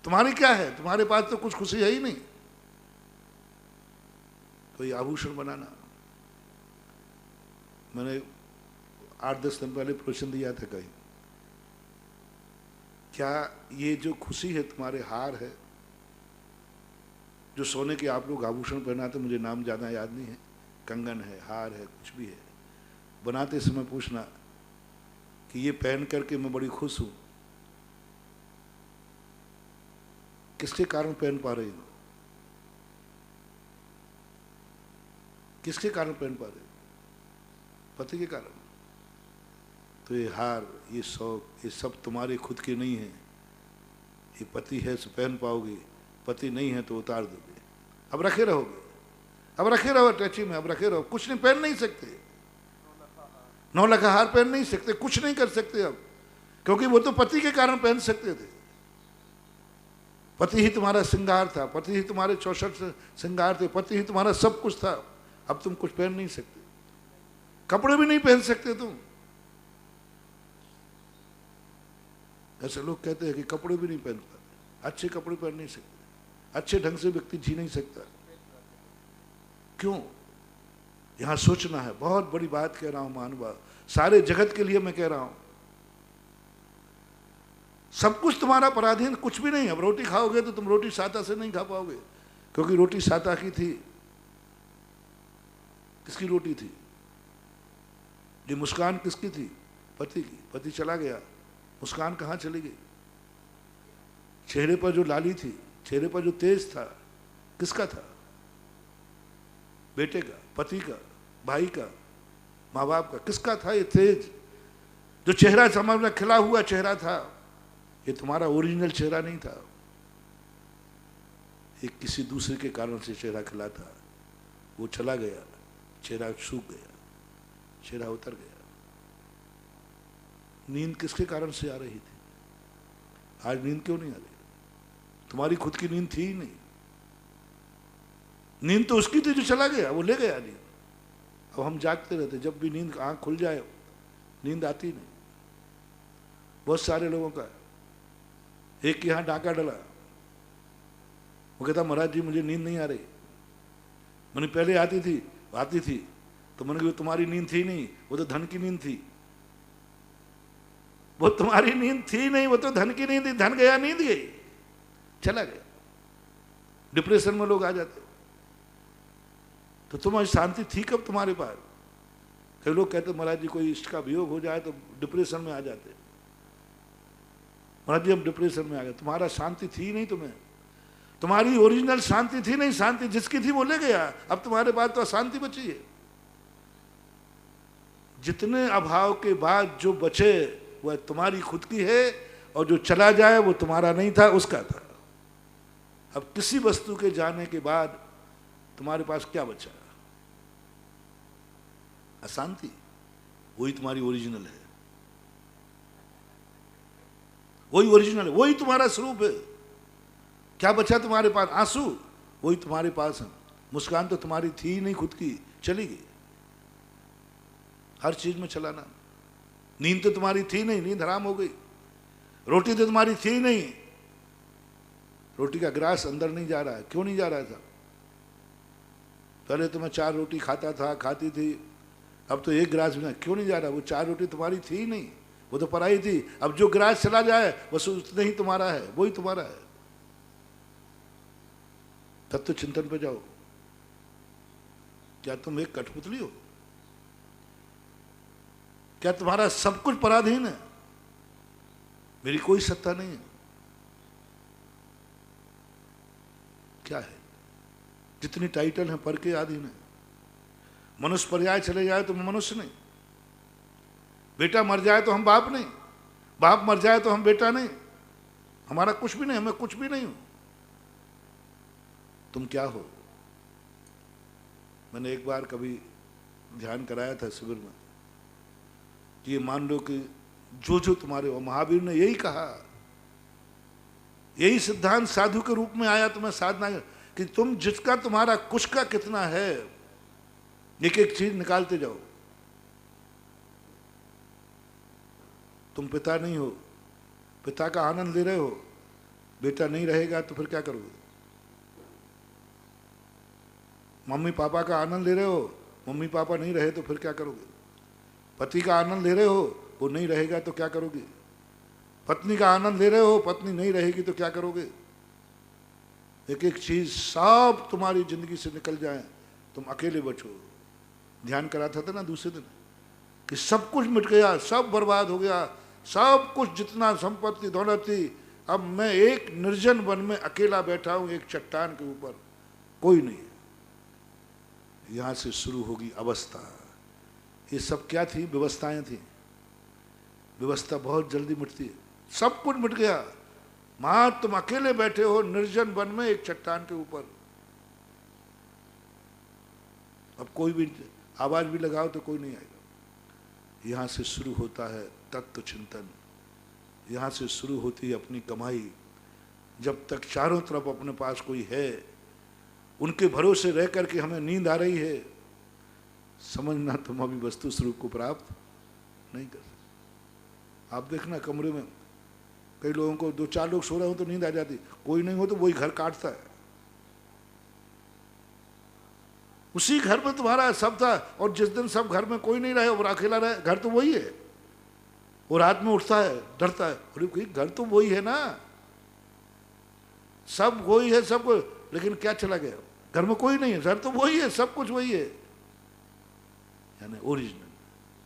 तुम्हारी क्या है? तुम्हारे पास तो कुछ खुशी है ही नहीं। कोई आभूषण बनाना, मैंने 8-10 दिन पहले प्रवचन दिया था कहीं, क्या ये जो खुशी है तुम्हारे हार है, जो सोने के आप लोग आभूषण पहनाते, मुझे नाम ज़्यादा याद नहीं है, कंगन है, हार है, कुछ भी है, बनाते समय पूछना कि ये पहन करके मैं बड़ी खुश हूँ, किसके कारण पहन पा रही हो? किसके कारण पहन पा रही हो? पति के कारण। तो ये हार, ये शौक, ये सब तुम्हारे खुद के नहीं है। ये पति है तो पहन पाओगे, पति नहीं है तो उतार दोगे। अब रखे रहोगे, अब रखे रहो टैची में, अब रखे रहो, कुछ नहीं पहन नहीं सकते, 9 लाख हार पहन नहीं सकते, कुछ नहीं कर सकते अब, क्योंकि वो तो पति के कारण पहन सकते थे। पति ही तुम्हारा श्रृंगार था, पति ही तुम्हारे 64 श्रृंगार थे, पति ही तुम्हारा सब कुछ था। अब तुम कुछ पहन नहीं सकते, कपड़े भी नहीं पहन सकते तुम। ऐसे लोग कहते हैं कि कपड़े भी नहीं पहन पाते, अच्छे कपड़े पहन नहीं सकते, अच्छे ढंग से व्यक्ति जी नहीं सकता। क्यों? यहां सोचना है, बहुत बड़ी बात कह रहा हूं महानुभाव, सारे जगत के लिए मैं कह रहा हूं। सब कुछ तुम्हारा पराधीन, कुछ भी नहीं। अब रोटी खाओगे तो तुम रोटी साता से नहीं खा पाओगे, क्योंकि रोटी साता की थी। किसकी रोटी थी? ये मुस्कान किसकी थी? पति की। पति चला गया, मुस्कान कहाँ चली गई? चेहरे पर जो लाली थी, चेहरे पर जो तेज था, किसका था? बेटे का, पति का, भाई का, माँ बाप का। किसका था ये तेज? जो चेहरा समझ में खिला हुआ चेहरा था, ये तुम्हारा ओरिजिनल चेहरा नहीं था, ये किसी दूसरे के कारण से चेहरा खिला था। वो चला गया, चेहरा सूख गया, चेहरा उतर गया। नींद किसके कारण से आ रही थी? आज नींद क्यों नहीं आ रही? तुम्हारी खुद की नींद थी ही नहीं। नींद तो उसकी थी जो चला गया, वो ले गया नींद। अब हम जागते रहते, जब भी नींद आंख खुल जाए नींद आती नहीं। बहुत सारे लोगों का, एक के यहाँ डाका डला, वो कहता महाराज जी मुझे नींद नहीं आ रही। मैंने पहले आती थी तो मैंने कहा तुम्हारी नींद थी नहीं, वो तो धन की नींद थी। वो तुम्हारी नींद थी नहीं, वो तो धन की नींद थी। धन गया, नींद गई, चला गया। डिप्रेशन में लोग आ जाते। तो तुम्हारी शांति थी कब तुम्हारे पास? कई लोग कहते महाराज जी कोई इष्ट का वियोग हो जाए तो डिप्रेशन में आ जाते। महाराज जी हम डिप्रेशन में आ गए। तुम्हारा शांति थी नहीं, तुम्हारी ओरिजिनल शांति थी नहीं। शांति जिसकी थी वो ले गया। अब तुम्हारे पास तो अशांति बची है। जितने अभाव के बाद जो बचे वह तुम्हारी खुद की है, और जो चला जाए वो तुम्हारा नहीं था, उसका था। अब किसी वस्तु के जाने के बाद तुम्हारे पास क्या बचा? अशांति। वही तुम्हारी ओरिजिनल है, वही ओरिजिनल है, वही तुम्हारा स्वरूप है। क्या बचा तुम्हारे पास? आंसू, वही तुम्हारे पास है। मुस्कान तो तुम्हारी थी ही नहीं खुद की, चली गई। हर चीज में चलाना। नींद तो तुम्हारी थी नहीं, नींद हराम हो गई। रोटी तो तुम्हारी थी ही नहीं, रोटी का ग्रास अंदर नहीं जा रहा है। क्यों नहीं जा रहा था? पहले तो मैं 4 रोटी खाता था, खाती थी, अब तो एक गिलास बिना क्यों नहीं जा रहा? वो 4 रोटी तुम्हारी थी ही नहीं, वो तो पराई थी। अब जो गिलास चला जाए बस उतना ही तुम्हारा है, वही तुम्हारा है। तत्व चिंतन पे जाओ। क्या तुम एक कठपुतली हो? क्या तुम्हारा सब कुछ पराधीन है? मेरी कोई सत्ता नहीं है। क्या है? जितनी टाइटल है पर के अधीन है। मनुष्य पर्याय चले जाए तो मैं मनुष्य नहीं, बेटा मर जाए तो हम बाप नहीं, बाप मर जाए तो हम बेटा नहीं, हमारा कुछ भी नहीं, मैं कुछ भी नहीं हूं। तुम क्या हो? मैंने एक बार कभी ध्यान कराया था शिविर में कि ये मान लो कि जो जो तुम्हारे हो, महावीर ने यही कहा, यही सिद्धांत साधु के रूप में आया तुम्हें साधना कि तुम जिसका तुम्हारा कुछ का कितना है, एक एक चीज निकालते जाओ। तुम पिता नहीं हो, पिता का आनंद ले रहे हो, बेटा नहीं रहेगा तो फिर क्या करोगे? मम्मी पापा का आनंद ले रहे हो, मम्मी पापा नहीं रहे तो फिर क्या करोगे? पति का आनंद ले रहे हो, वो नहीं रहेगा तो क्या करोगे? पत्नी का आनंद ले रहे हो, पत्नी नहीं रहेगी तो क्या करोगे? एक एक चीज सब तुम्हारी जिंदगी से निकल जाए, तुम अकेले बचो। ध्यान कराता था ना दूसरे दिन कि सब कुछ मिट गया, सब बर्बाद हो गया, सब कुछ जितना संपत्ति दौलत थी, अब मैं एक निर्जन वन में अकेला बैठा हूं, एक चट्टान के ऊपर, कोई नहीं। यहां से शुरू होगी अवस्था। ये सब क्या थी? व्यवस्थाएं थी। व्यवस्था बहुत जल्दी मिटती है। सब कुछ मिट गया, मां तुम अकेले बैठे हो निर्जन वन में एक चट्टान के ऊपर। अब कोई भी आवाज भी लगाओ तो कोई नहीं आएगा। यहां से शुरू होता है तत्व चिंतन, यहां से शुरू होती है अपनी कमाई। जब तक चारों तरफ अपने पास कोई है, उनके भरोसे रह करके हमें नींद आ रही है, समझना तुम अभी वस्तु स्वरूप को प्राप्त नहीं कर सकते। आप देखना कमरे में कई लोगों को 2-4 लोग सो रहे हो तो नींद आ जाती, कोई नहीं हो तो वही घर काटता है। उसी घर में तुम्हारा सब था, और जिस दिन सब घर में कोई नहीं रहे और अकेला रहे, घर तो वही है। वो रात में उठता है, डरता है, अरे घर तो वही है ना, सब वही है, सब कोई, लेकिन क्या चला गया? घर में कोई नहीं है, घर तो वही है, सब कुछ वही है। यानी ओरिजिनल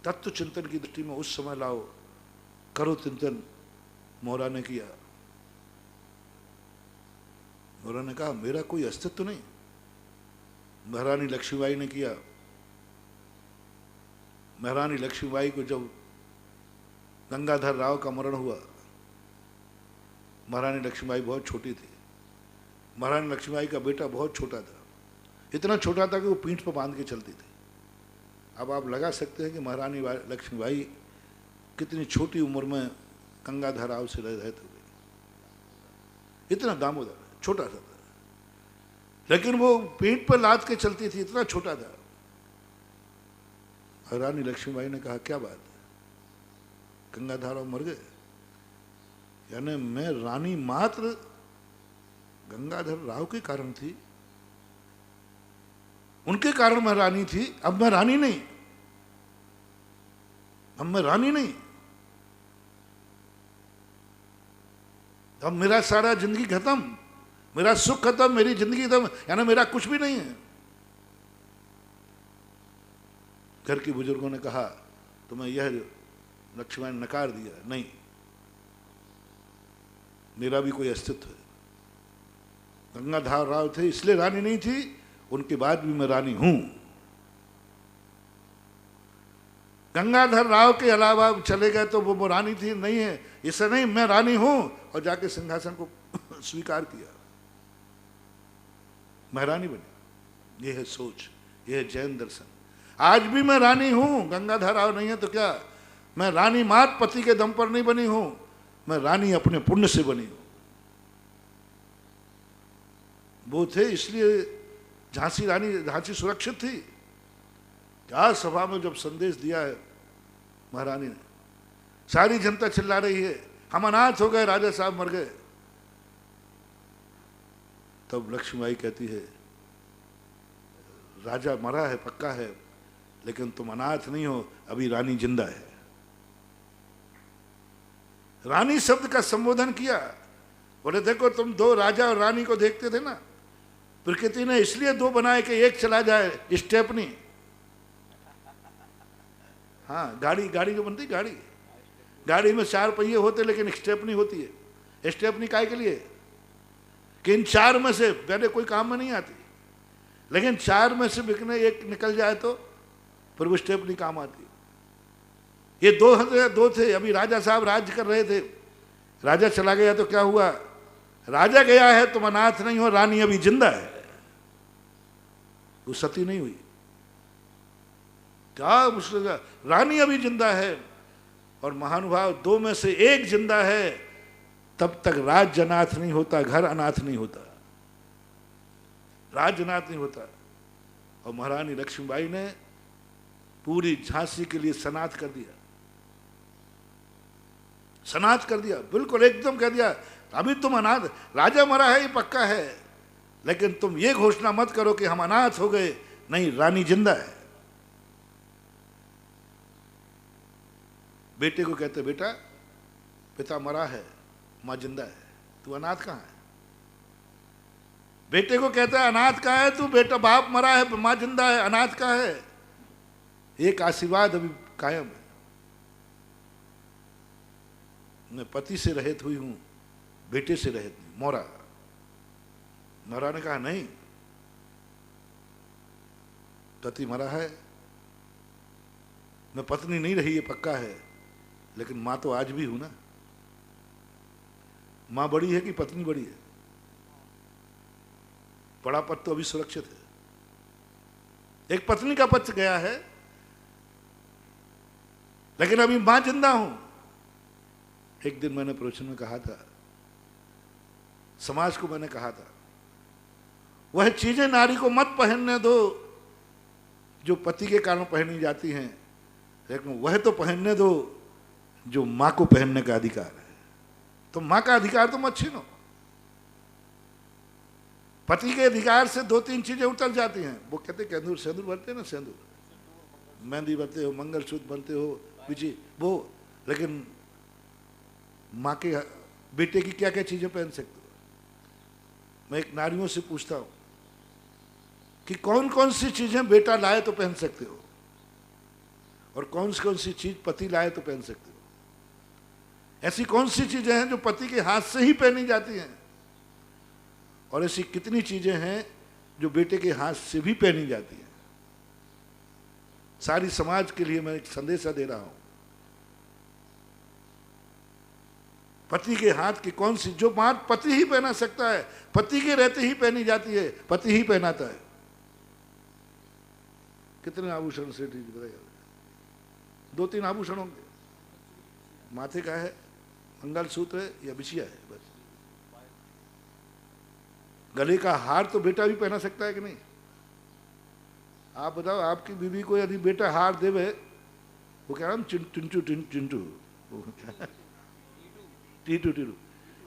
तत्व चिंतन की दृष्टि में उस समय लाओ, करो चिंतन। मोहरा ने किया। मोहरा ने कहा मेरा कोई अस्तित्व नहीं। महारानी लक्ष्मीबाई ने किया। महारानी लक्ष्मीबाई को जब गंगाधर राव का मरण हुआ, महारानी लक्ष्मीबाई बहुत छोटी थी। महारानी लक्ष्मीबाई का बेटा बहुत छोटा था, इतना छोटा था कि वो पीठ पर बांध के चलती थी। अब आप लगा सकते हैं कि महारानी लक्ष्मीबाई कितनी छोटी उम्र में गंगाधर राव से रहते हुए, इतना दामोदर छोटा सा था, लेकिन वो पीठ पर लाद के चलती थी, इतना छोटा था। महारानी लक्ष्मीबाई ने कहा क्या बात है, गंगाधर राव मर गए? यानी मैं रानी मात्र गंगाधर राव के कारण थी, उनके कारण मैं रानी थी, अब मैं रानी नहीं, अब मैं रानी नहीं, अब मेरा सारा जिंदगी खत्म, मेरा सुख खत्म, मेरी जिंदगी खत्म, यानी मेरा कुछ भी नहीं है। घर के बुजुर्गों ने कहा तुम्हें यह लक्ष्मण ने नकार दिया, नहीं, मेरा भी कोई अस्तित्व है। गंगाधर राव थे इसलिए रानी नहीं थी, उनके बाद भी मैं रानी हूं। गंगाधर राव के अलावा चले गए तो वो रानी थी, नहीं है, इससे नहीं, मैं रानी हूं, और जाके सिंहासन को स्वीकार किया, मैं रानी बनी। ये है सोच, ये है जैन दर्शन। आज भी मैं रानी हूं, गंगाधर राव नहीं है तो क्या, मैं रानी मात पति के दम पर नहीं बनी हूं, मैं रानी अपने पुण्य से बनी हूं। वो थे इसलिए झांसी रानी, झांसी सुरक्षित थी। क्या सभा में जब संदेश दिया है महारानी ने, सारी जनता चिल्ला रही है हम अनाथ हो गए, राजा साहब मर गए, तब लक्ष्मीबाई कहती है राजा मरा है पक्का है, लेकिन तुम अनाथ नहीं हो, अभी रानी जिंदा है। रानी शब्द का संबोधन किया। बोले देखो तुम दो राजा और रानी को देखते थे ना, प्रकृति ने इसलिए दो बनाए कि एक चला जाए, स्टेपनी। हाँ, गाड़ी जो बनती, गाड़ी में 4 पहिए होते लेकिन स्टेपनी होती है। स्टेपनी काय के लिए? कि इन 4 में से पहले कोई काम में नहीं आती, लेकिन 4 में से बिकने एक निकल जाए तो फिर वो स्टेपनी काम आती। ये दो थे। अभी राजा साहब राज्य कर रहे थे, राजा चला गया तो क्या हुआ? राजा गया है, तुम अनाथ नहीं हो, रानी अभी जिंदा है। वो सती नहीं हुई। क्या मुश्किल, रानी अभी जिंदा है और महानुभाव 2 में से एक जिंदा है, तब तक राज्य अनाथ नहीं होता, घर अनाथ नहीं होता, राज्य अनाथ नहीं होता। और महारानी लक्ष्मीबाई ने पूरी झांसी के लिए सनाथ कर दिया, सनाथ कर दिया, बिल्कुल एकदम कह दिया अभी तुम अनाथ, राजा मरा है ये पक्का है, लेकिन तुम ये घोषणा मत करो कि हम अनाथ हो गए, नहीं, रानी जिंदा है। बेटे को कहते बेटा, पिता मरा है, मां जिंदा है, तू अनाथ कहां है? बेटे को कहता है अनाथ कहां है तू? बेटा, बाप मरा है, मां जिंदा है, अनाथ कहां है? एक आशीर्वाद अभी कायम है। मैं पति से रहित हुई हूं, बेटे से रहित नहीं। मोरा ने कहा नहीं, पति मरा है, मैं पत्नी नहीं रही ये पक्का है, लेकिन मां तो आज भी हूं ना। मां बड़ी है कि पत्नी बड़ी है? बड़ा पद तो अभी सुरक्षित है। एक पत्नी का पक्ष गया है, लेकिन अभी मां जिंदा हूं। एक दिन मैंने प्रवचन में कहा था, समाज को मैंने कहा था, वह चीजें नारी को मत पहनने दो जो पति के कारण पहनी जाती हैं, लेकिन वह तो पहनने दो जो मां को पहनने का अधिकार है। तो मां का अधिकार तो मत छीनो। पति के अधिकार से 2-3 चीजें उतर जाती हैं। वो कहते सिंदूर, सिंदूर बनते हैं ना, सिंदूर, मेहंदी बनते हो, मंगलसूत्र बनते हो, पीछे वो, लेकिन मां के बेटे की क्या क्या चीजें पहन सकते हो? मैं एक नारियों से पूछता हूं कि कौन कौन सी चीजें बेटा लाए तो पहन सकते हो, और कौन सी चीज पति लाए तो पहन सकते हो? ऐसी कौन सी चीजें हैं जो पति के हाथ से ही पहनी जाती हैं, और ऐसी कितनी चीजें हैं जो बेटे के हाथ से भी पहनी जाती हैं? सारी समाज के लिए मैं एक संदेशा दे रहा हूं। पति के हाथ की कौन सी, जो बात पति ही पहना सकता है, पति के रहते ही पहनी जाती है, पति ही पहनाता है। कितने आभूषण से बताइए? 2-3 आभूषण होंगे। माथे का है, मंगलसूत्र है या बिछिया है, बस। गले का हार तो बेटा भी पहना सकता है कि नहीं? आप बताओ, आपकी बीवी को यदि बेटा हार देवे, वो क्या नाम, चिंटू टीटू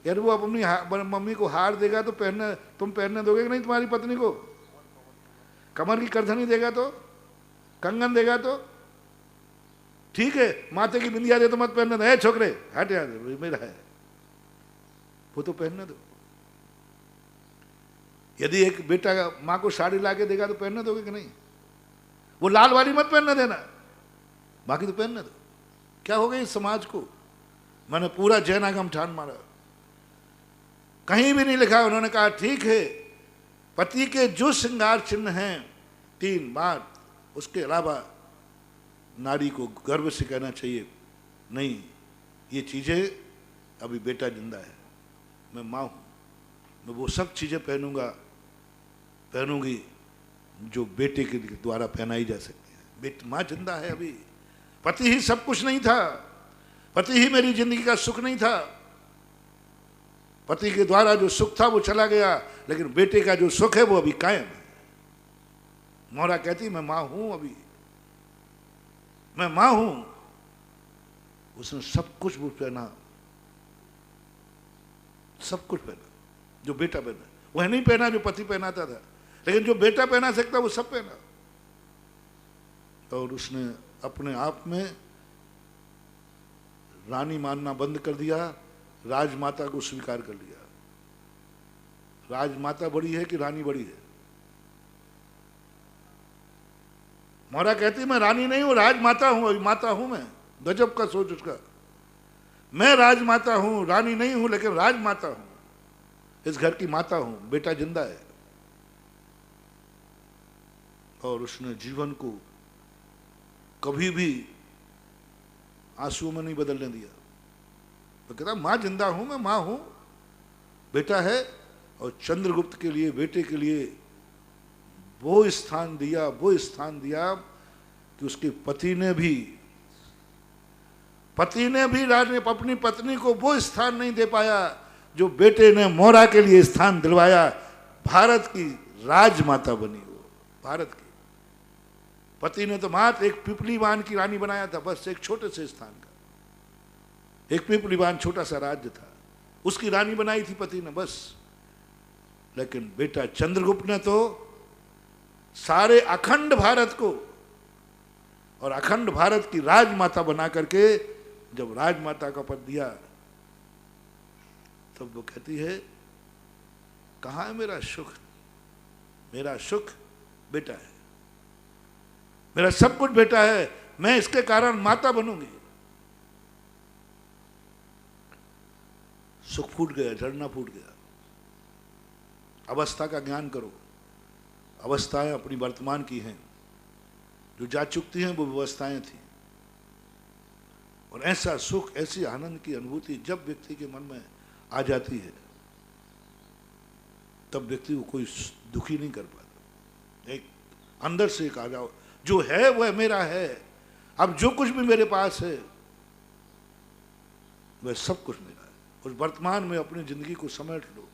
यार, वो अपनी मम्मी को हार देगा तो तुम पहनने दोगे कि नहीं तुम्हारी पत्नी को? कमर की करधनी देगा तो, कंगन देगा तो ठीक है, माथे की बिंदिया दे तो मत पहनने दो, छोकरे हट यार, मेरा है, वो तो पहनने दो। यदि एक बेटा माँ को साड़ी ला के देगा तो पहनने दोगे कि नहीं? वो लाल वाली मत पहनने देना, बाकी तो पहनने दो। क्या हो गया इस समाज को? मैंने पूरा जैनागम ठान मारा, कहीं भी नहीं लिखा। उन्होंने कहा ठीक है, पति के जो श्रृंगार चिन्ह हैं 3 बात, उसके अलावा नारी को गर्व से कहना चाहिए नहीं, ये चीजें अभी बेटा जिंदा है, मैं माँ हूं, मैं वो सब चीजें पहनूंगी जो बेटे के द्वारा पहनाई जा सकती है। माँ जिंदा है अभी। पति ही सब कुछ नहीं था, पति ही मेरी जिंदगी का सुख नहीं था। पति के द्वारा जो सुख था वो चला गया, लेकिन बेटे का जो सुख है वो अभी कायम है। मोहरा कहती मैं मां हूं, अभी मैं मां हूं। उसने सब कुछ वो पहना, सब कुछ पहना जो बेटा पहना। वह नहीं पहना जो पति पहनाता था, लेकिन जो बेटा पहना सकता वो सब पहना। और उसने अपने आप में रानी मानना बंद कर दिया, राजमाता को स्वीकार कर लिया। राजमाता बड़ी है कि रानी बड़ी है? मोहरा कहती मैं रानी नहीं हूं, राजमाता हूं, अभी माता हूं मैं। गजब का सोच उसका। मैं राजमाता हूं, रानी नहीं हूं, लेकिन राजमाता हूं, इस घर की माता हूं, बेटा जिंदा है। और उसने जीवन को कभी भी आंसुओं में नहीं बदलने दिया। तो कहता मां जिंदा हूं, मैं मां हूं, बेटा है। और चंद्रगुप्त के लिए, बेटे के लिए वो स्थान दिया, वो स्थान दिया कि उसके पति ने भी अपनी पत्नी को वो स्थान नहीं दे पाया जो बेटे ने मोहरा के लिए स्थान दिलवाया। भारत की राजमाता बनी वो, भारत की। पति ने तो मात्र एक पिपलीवान की रानी बनाया था, बस एक छोटे से स्थान का। एक पिपलीवान छोटा सा राज्य था, उसकी रानी बनाई थी पति ने, बस। लेकिन बेटा चंद्रगुप्त ने तो सारे अखंड भारत को और अखंड भारत की राजमाता बना करके जब राजमाता का पद दिया, तब वो कहती है कहाँ है मेरा सुख? मेरा सुख बेटा है, मेरा सब कुछ बेटा है, मैं इसके कारण माता बनूंगी। सुख फूट गया, झरना फूट गया। अवस्था का ज्ञान करो। अवस्थाएं अपनी वर्तमान की हैं, जो जा चुकती हैं वो व्यवस्थाएं थी। और ऐसा सुख, ऐसी आनंद की अनुभूति जब व्यक्ति के मन में आ जाती है, तब व्यक्ति को कोई दुखी नहीं कर पाता। एक अंदर से एक आ जाओ, जो है वह मेरा है, अब जो कुछ भी मेरे पास है वह सब कुछ मेरा है। उस वर्तमान में अपनी जिंदगी को समेट लो,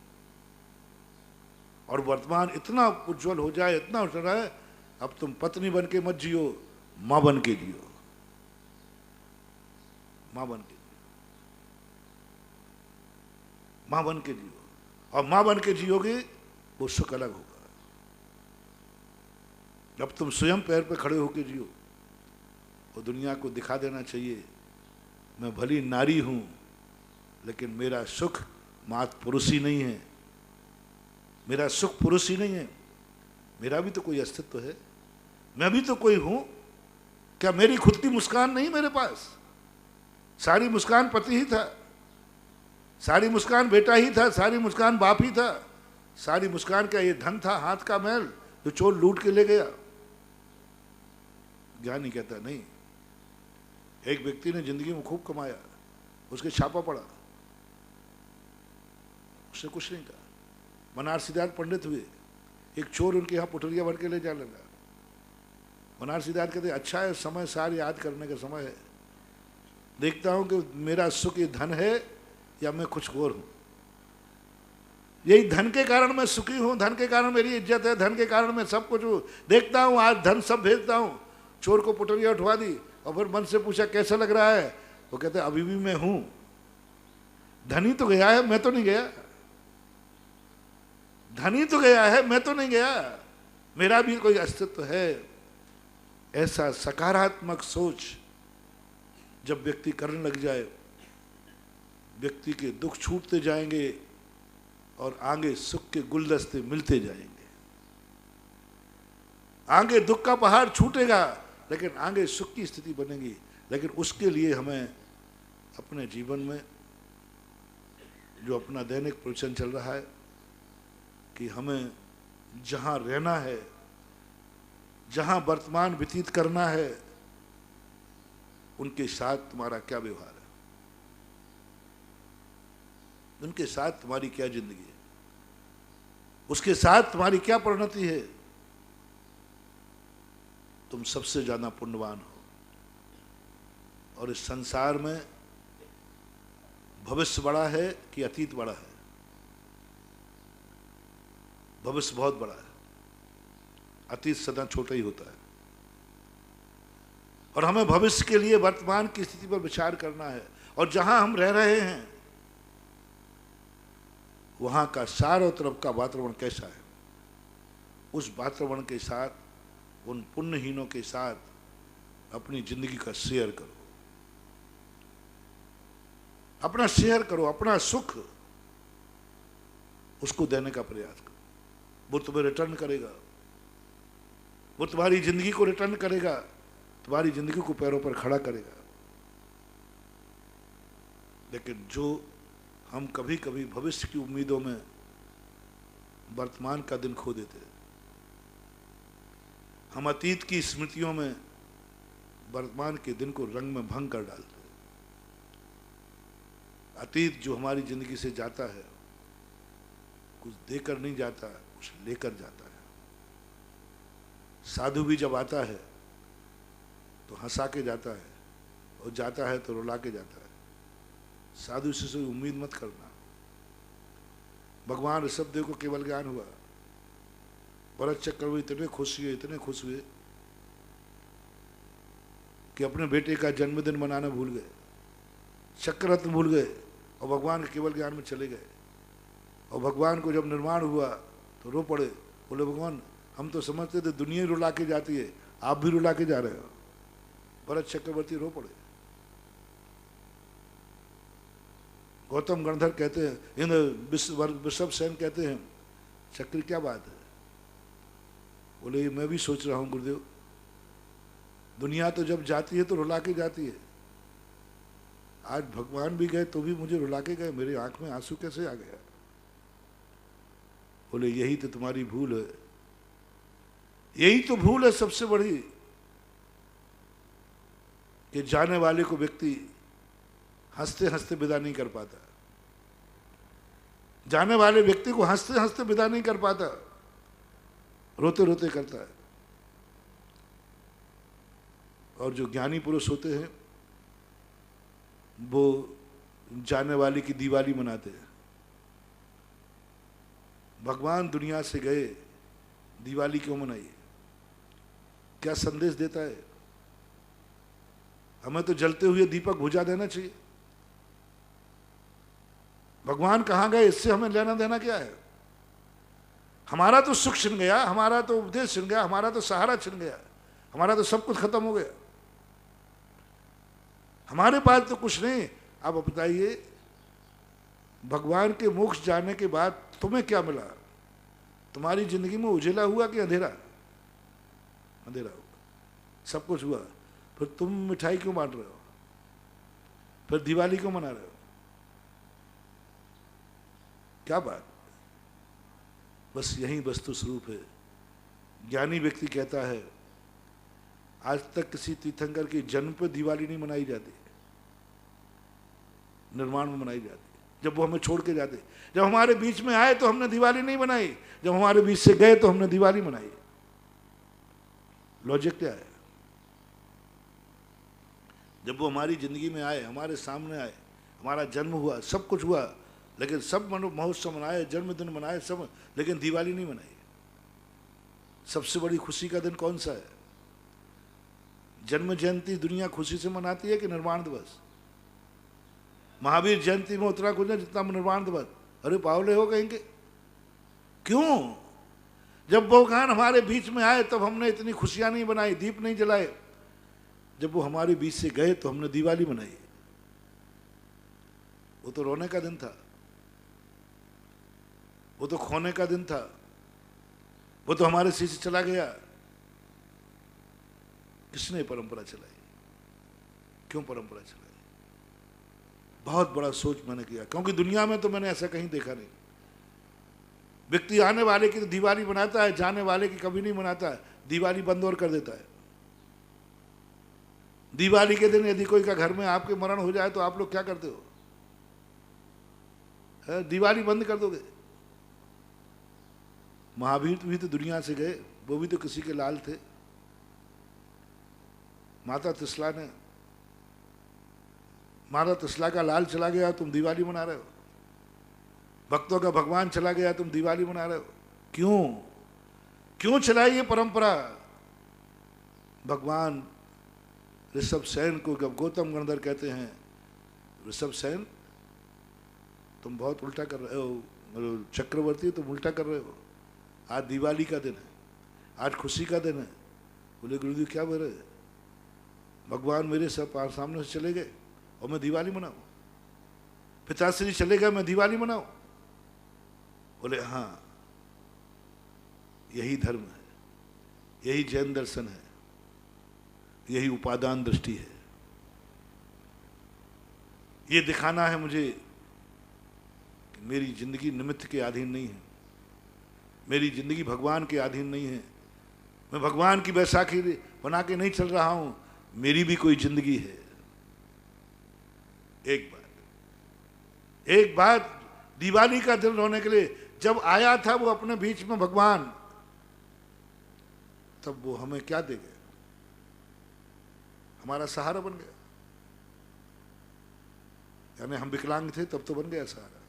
और वर्तमान इतना उज्जवल हो जाए, इतना उज्जवल है, अब तुम पत्नी बन के मत जियो, मां बन के जियो, मां बन के जियो, मां बन के जियो। और मां बन के जियोगे वो सुख अलग होगा। अब तुम स्वयं पैर पे खड़े होके जियो, और दुनिया को दिखा देना चाहिए मैं भली नारी हूं, लेकिन मेरा सुख मात्र पुरुष ही नहीं है, मेरा सुख पुरुष ही नहीं है, मेरा भी तो कोई अस्तित्व है, मैं भी तो कोई हूं। क्या मेरी खुद की मुस्कान नहीं मेरे पास? सारी मुस्कान पति ही था, सारी मुस्कान बेटा ही था, सारी मुस्कान बाप ही था, सारी मुस्कान क्या ये धन था, हाथ का मैल जो चोर लूट के ले गया? ज्ञानी कहता नहीं। एक व्यक्ति ने जिंदगी में खूब कमाया, उसके छापा पड़ा, उसने कुछ नहीं कहा। बनारसीदार पंडित हुए, एक चोर उनके यहाँ पुटरिया भर के ले जा लगा। बनारसीदार कहते अच्छा है, समय सार याद करने का समय है, देखता हूं कि मेरा सुख ये धन है या मैं कुछ और हूं। यही धन के कारण मैं सुखी हूं, धन के कारण मेरी इज्जत है, धन के कारण मैं सब कुछ हूं। देखता हूं आज धन सब भेजता हूं। चोर को पुटरिया उठवा दी और फिर मन से पूछा कैसा लग रहा है? वो कहते अभी भी मैं हूं, धनी तो गया है, मैं तो नहीं गया। धनी तो गया है, मैं तो नहीं गया, मेरा भी कोई अस्तित्व है। ऐसा सकारात्मक सोच जब व्यक्ति करने लग जाए, व्यक्ति के दुख छूटते जाएंगे और आगे सुख के गुलदस्ते मिलते जाएंगे। आगे दुख का पहाड़ छूटेगा, लेकिन आगे सुख की स्थिति बनेगी। लेकिन उसके लिए हमें अपने जीवन में जो अपना दैनिक प्रवचन चल रहा है कि हमें जहाँ रहना है, जहाँ वर्तमान व्यतीत करना है, उनके साथ तुम्हारा क्या व्यवहार है, उनके साथ तुम्हारी क्या जिंदगी है, उसके साथ तुम्हारी क्या परिणति है। तुम सबसे ज्यादा पुण्यवान हो। और इस संसार में भविष्य बड़ा है कि अतीत बड़ा है? भविष्य बहुत बड़ा है, अतीत सदा छोटा ही होता है। और हमें भविष्य के लिए वर्तमान की स्थिति पर विचार करना है। और जहां हम रह रहे हैं वहां का चारों तरफ का वातावरण कैसा है, उस वातावरण के साथ, उन पुण्यहीनों के साथ अपनी जिंदगी का शेयर करो, अपना शेयर करो, अपना सुख उसको देने का प्रयास करो। वो तुम्हें रिटर्न करेगा, वो तुम्हारी जिंदगी को रिटर्न करेगा, तुम्हारी जिंदगी को पैरों पर खड़ा करेगा। लेकिन जो हम कभी कभी भविष्य की उम्मीदों में वर्तमान का दिन खो देते हैं, हम अतीत की स्मृतियों में वर्तमान के दिन को रंग में भंग कर डालते हैं। अतीत जो हमारी जिंदगी से जाता है, कुछ देकर नहीं जाता, कुछ लेकर जाता है। साधु भी जब आता है तो हंसा के जाता है, और जाता है तो रुला के जाता है। साधु से उम्मीद मत करना। भगवान ऋषभदेव को केवल ज्ञान हुआ, भरत चक्रवर्ती इतने खुश हुए कि अपने बेटे का जन्मदिन मनाना भूल गए, चक्ररत्न भूल गए, और भगवान के केवल ज्ञान में चले गए। और भगवान को जब निर्माण हुआ तो रो पड़े, बोले भगवान हम तो समझते थे दुनिया ही रुला के जाती है, आप भी रुला के जा रहे हो। भरत चक्रवर्ती रो पड़े। गौतम गणधर कहते हैं, ऋषभसेन कहते हैं, चक्र क्या बात है? बोले मैं भी सोच रहा हूं गुरुदेव, दुनिया तो जब जाती है तो रुला के जाती है। आज भगवान भी गए तो भी मुझे रुला के गए, मेरी आंख में आंसू कैसे आ गया? बोले यही तो तुम्हारी भूल है, यही तो भूल है सबसे बड़ी, कि जाने वाले को व्यक्ति हंसते हंसते विदा नहीं कर पाता। जाने वाले व्यक्ति को हंसते हंसते विदा नहीं कर पाता, रोते रोते करता है। और जो ज्ञानी पुरुष होते हैं वो जाने वाले की दिवाली मनाते हैं। भगवान दुनिया से गए, दिवाली क्यों मनाइए? क्या संदेश देता है? हमें तो जलते हुए दीपक बुझा देना चाहिए। भगवान कहाँ गए इससे हमें लेना देना क्या है? हमारा तो सुख छिन गया, हमारा तो उपदेश छिन गया, हमारा तो सहारा छिन गया, हमारा तो सब कुछ खत्म हो गया, हमारे पास तो कुछ नहीं। अब बताइए, भगवान के मोक्ष जाने के बाद तुम्हें क्या मिला? तुम्हारी जिंदगी में उजेला हुआ कि अंधेरा? अंधेरा हुआ। सब कुछ हुआ, फिर तुम मिठाई क्यों बांट रहे हो? फिर दिवाली क्यों मना रहे हो? क्या बात? बस यही वस्तु स्वरूप है। ज्ञानी व्यक्ति कहता है, आज तक किसी तीर्थंकर के जन्म पर दिवाली नहीं मनाई जाती, निर्माण में मनाई जाती। जब वो हमें छोड़ के जाते, जब हमारे बीच में आए तो हमने दिवाली नहीं मनाई, जब हमारे बीच से गए तो हमने दिवाली मनाई। लॉजिक क्या है? जब वो हमारी जिंदगी में आए, हमारे सामने आए, हमारा जन्म हुआ, सब कुछ हुआ, लेकिन सब महोत्सव मनाए, जन्मदिन मनाए सब, लेकिन दिवाली नहीं मनाई। सबसे बड़ी खुशी का दिन कौन सा है? जन्म जयंती दुनिया खुशी से मनाती है कि निर्वाण दिवस? महावीर जयंती में उतना कुछ नहीं जितना निर्वाण दिवस। अरे पावले हो कहेंगे, क्यों? जब भगवान हमारे बीच में आए तब हमने इतनी खुशियां नहीं बनाई, दीप नहीं जलाए। जब वो हमारे बीच से गए तो हमने दिवाली मनाई। वो तो रोने का दिन था, वो तो खोने का दिन था, वो तो हमारे से चला गया। किसने परंपरा चलाई? क्यों परंपरा चलाई? बहुत बड़ा सोच मैंने किया, क्योंकि दुनिया में तो मैंने ऐसा कहीं देखा नहीं। व्यक्ति आने वाले की तो दिवाली मनाता है, जाने वाले की कभी नहीं मनाता है, दिवाली बंद और कर देता है। दिवाली के दिन यदि कोई का घर में आपके मरण हो जाए तो आप लोग क्या करते हो? दिवाली बंद कर दोगे? महावीर भी तो दुनिया से गए, वो भी तो किसी के लाल थे। माता तिसला का लाल चला गया, तुम दिवाली मना रहे हो। भक्तों का भगवान चला गया, तुम दिवाली मना रहे हो। क्यों चलाई ये परंपरा? भगवान ऋषभसेन को जब गौतम गणधर कहते हैं, ऋषभसेन तुम बहुत उल्टा कर रहे हो, चक्रवर्ती तुम उल्टा कर रहे हो। आज दिवाली का दिन है, आज खुशी का दिन है। बोले गुरुदेव क्या बोल रहे? भगवान मेरे सब सामने से चले गए और मैं दिवाली मनाऊं? पिताश्री चले गए, मैं दिवाली मनाऊं? बोले हाँ, यही धर्म है, यही जैन दर्शन है, यही उपादान दृष्टि है। ये दिखाना है मुझे कि मेरी जिंदगी निमित्त के अधीन नहीं है, मेरी जिंदगी भगवान के अधीन नहीं है, मैं भगवान की बैसाखी बना के नहीं चल रहा हूं, मेरी भी कोई जिंदगी है। एक बात दिवाली का दिन रोने के लिए जब आया था वो अपने बीच में भगवान, तब वो हमें क्या दे गए? हमारा सहारा बन गया। यानी हम विकलांग थे तब तो बन गया सहारा।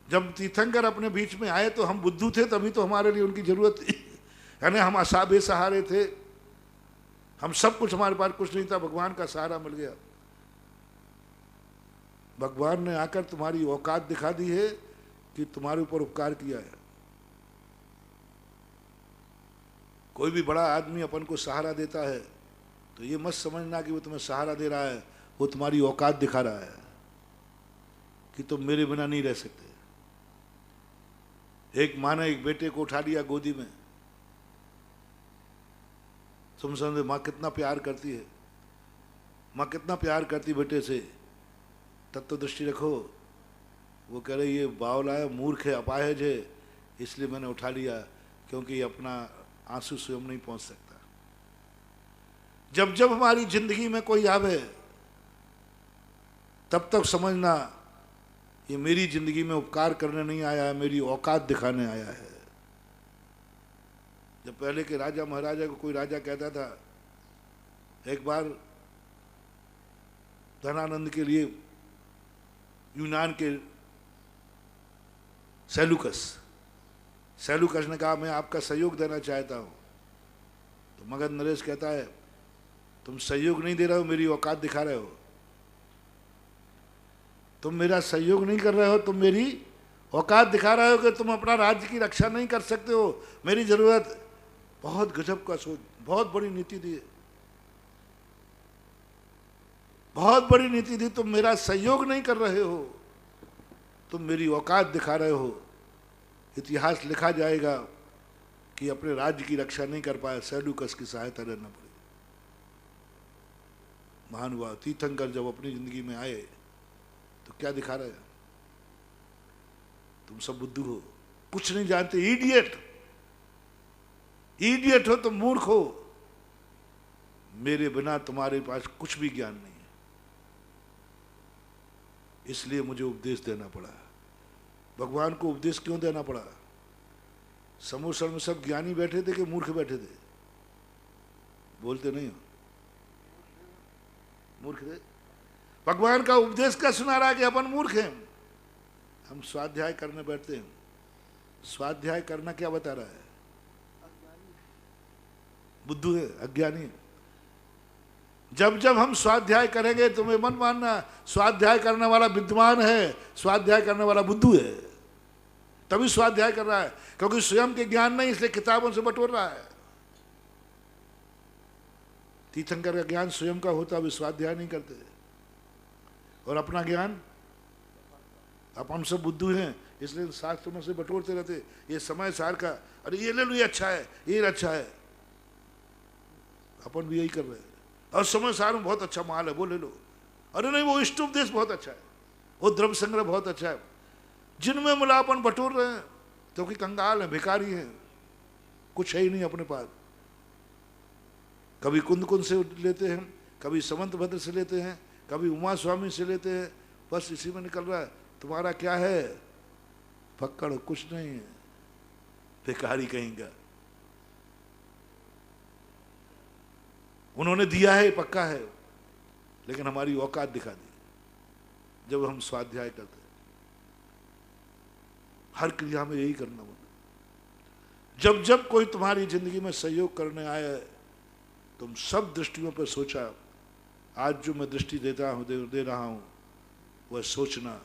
जब तीर्थंकर अपने बीच में आए तो हम बुद्धू थे, तभी तो हमारे लिए उनकी जरूरत थी। यानी हम बेसहारे थे, हम सब कुछ, हमारे पास कुछ नहीं था, भगवान का सहारा मिल गया। भगवान ने आकर तुम्हारी औकात दिखा दी है कि तुम्हारे ऊपर उपकार किया है। कोई भी बड़ा आदमी अपन को सहारा देता है तो ये मत समझना कि वो तुम्हें सहारा दे रहा है, वो तुम्हारी औकात दिखा रहा है कि तुम मेरे बिना नहीं रह सकते। एक माँ ने एक बेटे को उठा लिया गोदी में, तुम समझे माँ कितना प्यार करती है, माँ कितना प्यार करती बेटे से। तब तो दृष्टि रखो, वो कह रही ये बावला है, मूर्ख है, अपाहिज है, इसलिए मैंने उठा लिया क्योंकि ये अपना आंसू स्वयं नहीं पहुंच सकता। जब जब हमारी जिंदगी में कोई आवे तब तक समझना ये मेरी जिंदगी में उपकार करने नहीं आया है, मेरी औकात दिखाने आया है। जब पहले के राजा महाराजा को कोई राजा कहता था, एक बार धनानंद के लिए यूनान के सैलुकस ने कहा मैं आपका सहयोग देना चाहता हूं। तो मगध नरेश कहता है तुम सहयोग नहीं दे रहे हो, मेरी औकात दिखा रहे हो। तुम मेरा सहयोग नहीं कर रहे हो, तुम मेरी औकात दिखा रहे हो कि तुम अपना राज्य की रक्षा नहीं कर सकते हो। मेरी जरूरत, बहुत गजब का सोच, बहुत बड़ी नीति दी, बहुत बड़ी नीति दी। तुम मेरा सहयोग नहीं कर रहे हो, तुम मेरी औकात दिखा रहे हो। इतिहास लिखा जाएगा कि अपने राज्य की रक्षा नहीं कर पाया, सैलुकस की सहायता लेना पड़ी। महानुभाव तीर्थंकर जब अपनी जिंदगी में आए तो क्या दिखा रहे हैं? तुम सब बुद्धू हो, कुछ नहीं जानते, इडियट, इडियट हो तुम, मूर्ख हो, मेरे बिना तुम्हारे पास कुछ भी ज्ञान नहीं है, इसलिए मुझे उपदेश देना पड़ा। भगवान को उपदेश क्यों देना पड़ा? समूसर में सब ज्ञानी बैठे थे कि मूर्ख बैठे थे? बोलते नहीं हो, मूर्ख थे। भगवान का उपदेश का सुना रहा कि अपन मूर्ख हैं। हम स्वाध्याय करने बैठते हैं, स्वाध्याय करना क्या बता रहा है? बुद्धू है, अज्ञानी है। जब जब हम स्वाध्याय करेंगे तुम्हें मन मानना स्वाध्याय करने वाला विद्वान है, स्वाध्याय करने वाला बुद्धू है। तभी स्वाध्याय कर रहा है, क्योंकि स्वयं के ज्ञान नहीं, इसलिए किताबों से बटोर रहा है। तीर्थंकर का ज्ञान स्वयं का होता, वे स्वाध्याय नहीं करते। और अपना ज्ञान, अपन सब बुद्धू हैं इसलिए शास्त्र में से बटोरते रहते। ये समय सार का, अरे ये ले लो, ये अच्छा है, ये अच्छा है। अपन भी यही कर रहे हैं। और समय सार में बहुत अच्छा माल है, वो ले लो। अरे नहीं, वो इष्ट उपदेश बहुत अच्छा है, वो द्रव्य संग्रह बहुत अच्छा है। जिनमें मिला अपन बटोर रहे हैं, क्योंकि कंगाल है, भिखारी हैं, कुछ है ही नहीं अपने पास। कभी कुंद कुंद से लेते हैं, कभी समंत भद्र से लेते हैं, कभी उमा स्वामी से लेते हैं, बस इसी में निकल रहा है। तुम्हारा क्या है? पकड़ कुछ नहीं है, भिखारी कहेंगे। उन्होंने दिया है, पक्का है, लेकिन हमारी औकात दिखा दी। जब हम स्वाध्याय करते हैं, हर क्रिया में यही करना होगा। जब जब कोई तुम्हारी जिंदगी में सहयोग करने आया, तुम सब दृष्टियों पर सोचा, आज जो मैं दृष्टि देता हूं, दे रहा हूं, वह सोचना,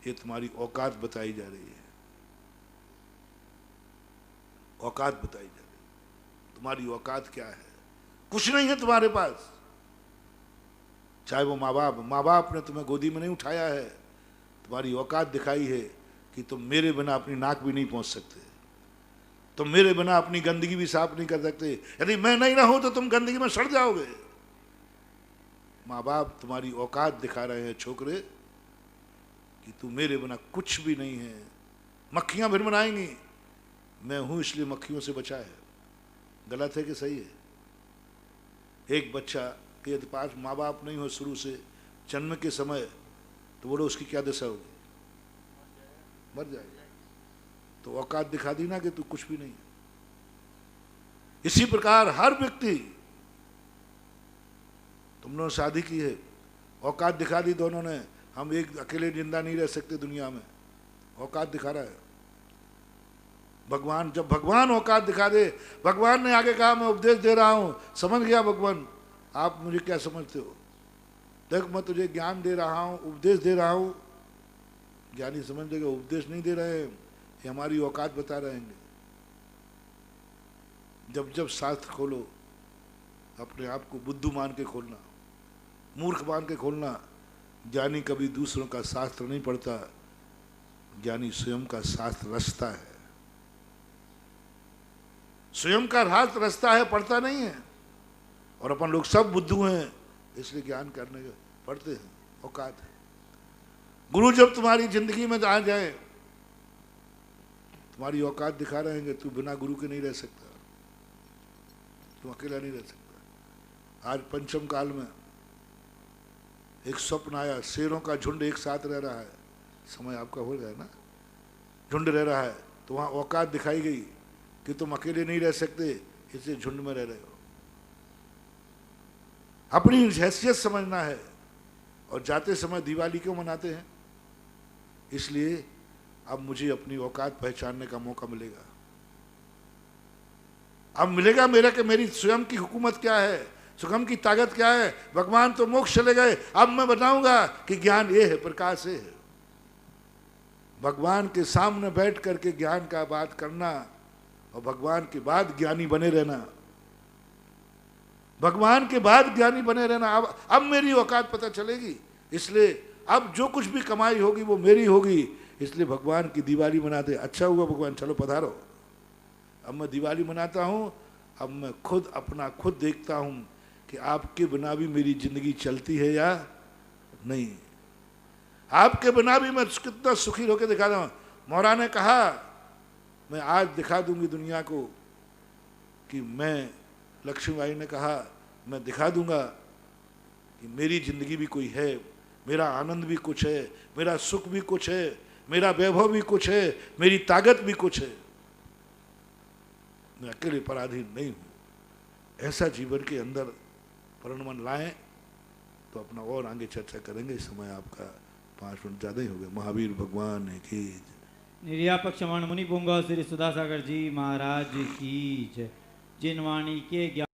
ये तुम्हारी औकात बताई जा रही है। औकात बताई जा रही है, तुम्हारी औकात क्या है, कुछ नहीं है तुम्हारे पास। चाहे वो माँ बाप ने तुम्हें गोदी में नहीं उठाया है, तुम्हारी औकात दिखाई है कि तुम मेरे बिना अपनी नाक भी नहीं पहुंच सकते, तुम मेरे बिना अपनी गंदगी भी साफ नहीं कर सकते। यदि मैं नहीं रहूं तो तुम गंदगी में सड़ जाओगे। माँ बाप तुम्हारी औकात दिखा रहे हैं छोकरे कि तू मेरे बिना कुछ भी नहीं है। मक्खियां फिर बनाएंगी, मैं हूं इसलिए मक्खियों से बचा है। गलत है कि सही है? एक बच्चा के यदि पास माँ बाप नहीं हो शुरू से जन्म के समय, तो बोलो उसकी क्या दशा होगी? मर जाएगा। तो औकात दिखा दी ना कि तू कुछ भी नहीं है। इसी प्रकार हर व्यक्ति, तुम लोगों ने शादी की है, औकात दिखा दी दोनों ने, हम एक अकेले जिंदा नहीं रह सकते दुनिया में, औकात दिखा रहा है भगवान। जब भगवान औकात दिखा दे, भगवान ने आगे कहा मैं उपदेश दे रहा हूं, समझ गया भगवान आप मुझे क्या समझते हो, देख मैं तुझे ज्ञान दे रहा हूं, उपदेश दे रहा हूं। ज्ञानी समझ देगा उपदेश नहीं दे रहे हैं, ये हमारी औकात बता रहे हैं। जब जब शास्त्र खोलो, अपने आप को बुद्धू मान के खोलना, मूर्ख मान के खोलना। ज्ञानी कभी दूसरों का शास्त्र नहीं पढ़ता, ज्ञानी स्वयं का शास्त्र रचता है, स्वयं का शास्त्र रचता है, पढ़ता नहीं है। और अपन लोग सब बुद्धू हैं, इसलिए ज्ञान करने का पढ़ते हैं, औकात है। गुरु जब तुम्हारी जिंदगी में आ जाए, तुम्हारी औकात दिखा रहेंगे, तू बिना गुरु के नहीं रह सकता, तू अकेला नहीं रह सकता। आज पंचम काल में एक स्वप्न आया, शेरों का झुंड एक साथ रह रहा है, समय आपका हो गया ना, झुंड रह रहा है, तो वहां औकात दिखाई गई कि तुम अकेले नहीं रह सकते, इसलिए झुंड में रह रहे हो। अपनी हैसियत समझना है। और जाते समय दिवाली क्यों मनाते हैं? इसलिए अब मुझे अपनी औकात पहचानने का मौका मिलेगा। अब मिलेगा मेरा कि मेरी स्वयं की हुकूमत क्या है, स्वयं की ताकत क्या है। भगवान तो मोक्ष चले गए, अब मैं बताऊंगा कि ज्ञान ये है, प्रकाश ये है। भगवान के सामने बैठ करके ज्ञान का बात करना और भगवान के बाद ज्ञानी बने रहना, भगवान के बाद ज्ञानी बने रहना। अब मेरी औकात पता चलेगी, इसलिए अब जो कुछ भी कमाई होगी वो मेरी होगी। इसलिए भगवान की दिवाली मनाते, अच्छा हुआ भगवान चलो पधारो। अब मैं दिवाली मनाता हूँ, अब मैं खुद अपना खुद देखता हूँ कि आपके बिना भी मेरी जिंदगी चलती है या नहीं। आपके बिना भी मैं कितना सुखी होकर दिखा रहा हूँ। मोरा ने कहा मैं आज दिखा दूंगी दुनिया को कि मैं, लक्ष्मीबाई ने कहा मैं दिखा दूंगा कि मेरी जिंदगी भी कोई है, मेरा आनंद भी कुछ है, मेरा सुख भी कुछ है, मेरा वैभव भी कुछ है, मेरी ताकत भी कुछ है, मैं अकेले पराधीन नहीं हूं। ऐसा जीवन के अंदर परिणमन लाएं तो अपना और आगे चर्चा करेंगे। इस समय आपका 5 मिनट ज़्यादा ही हो गया। महावीर भगवान की निर्यापक क्षमाण मुनि पुंगव श्री सुधासागर जी महाराज की जय। जिन वाणी के ज्ञान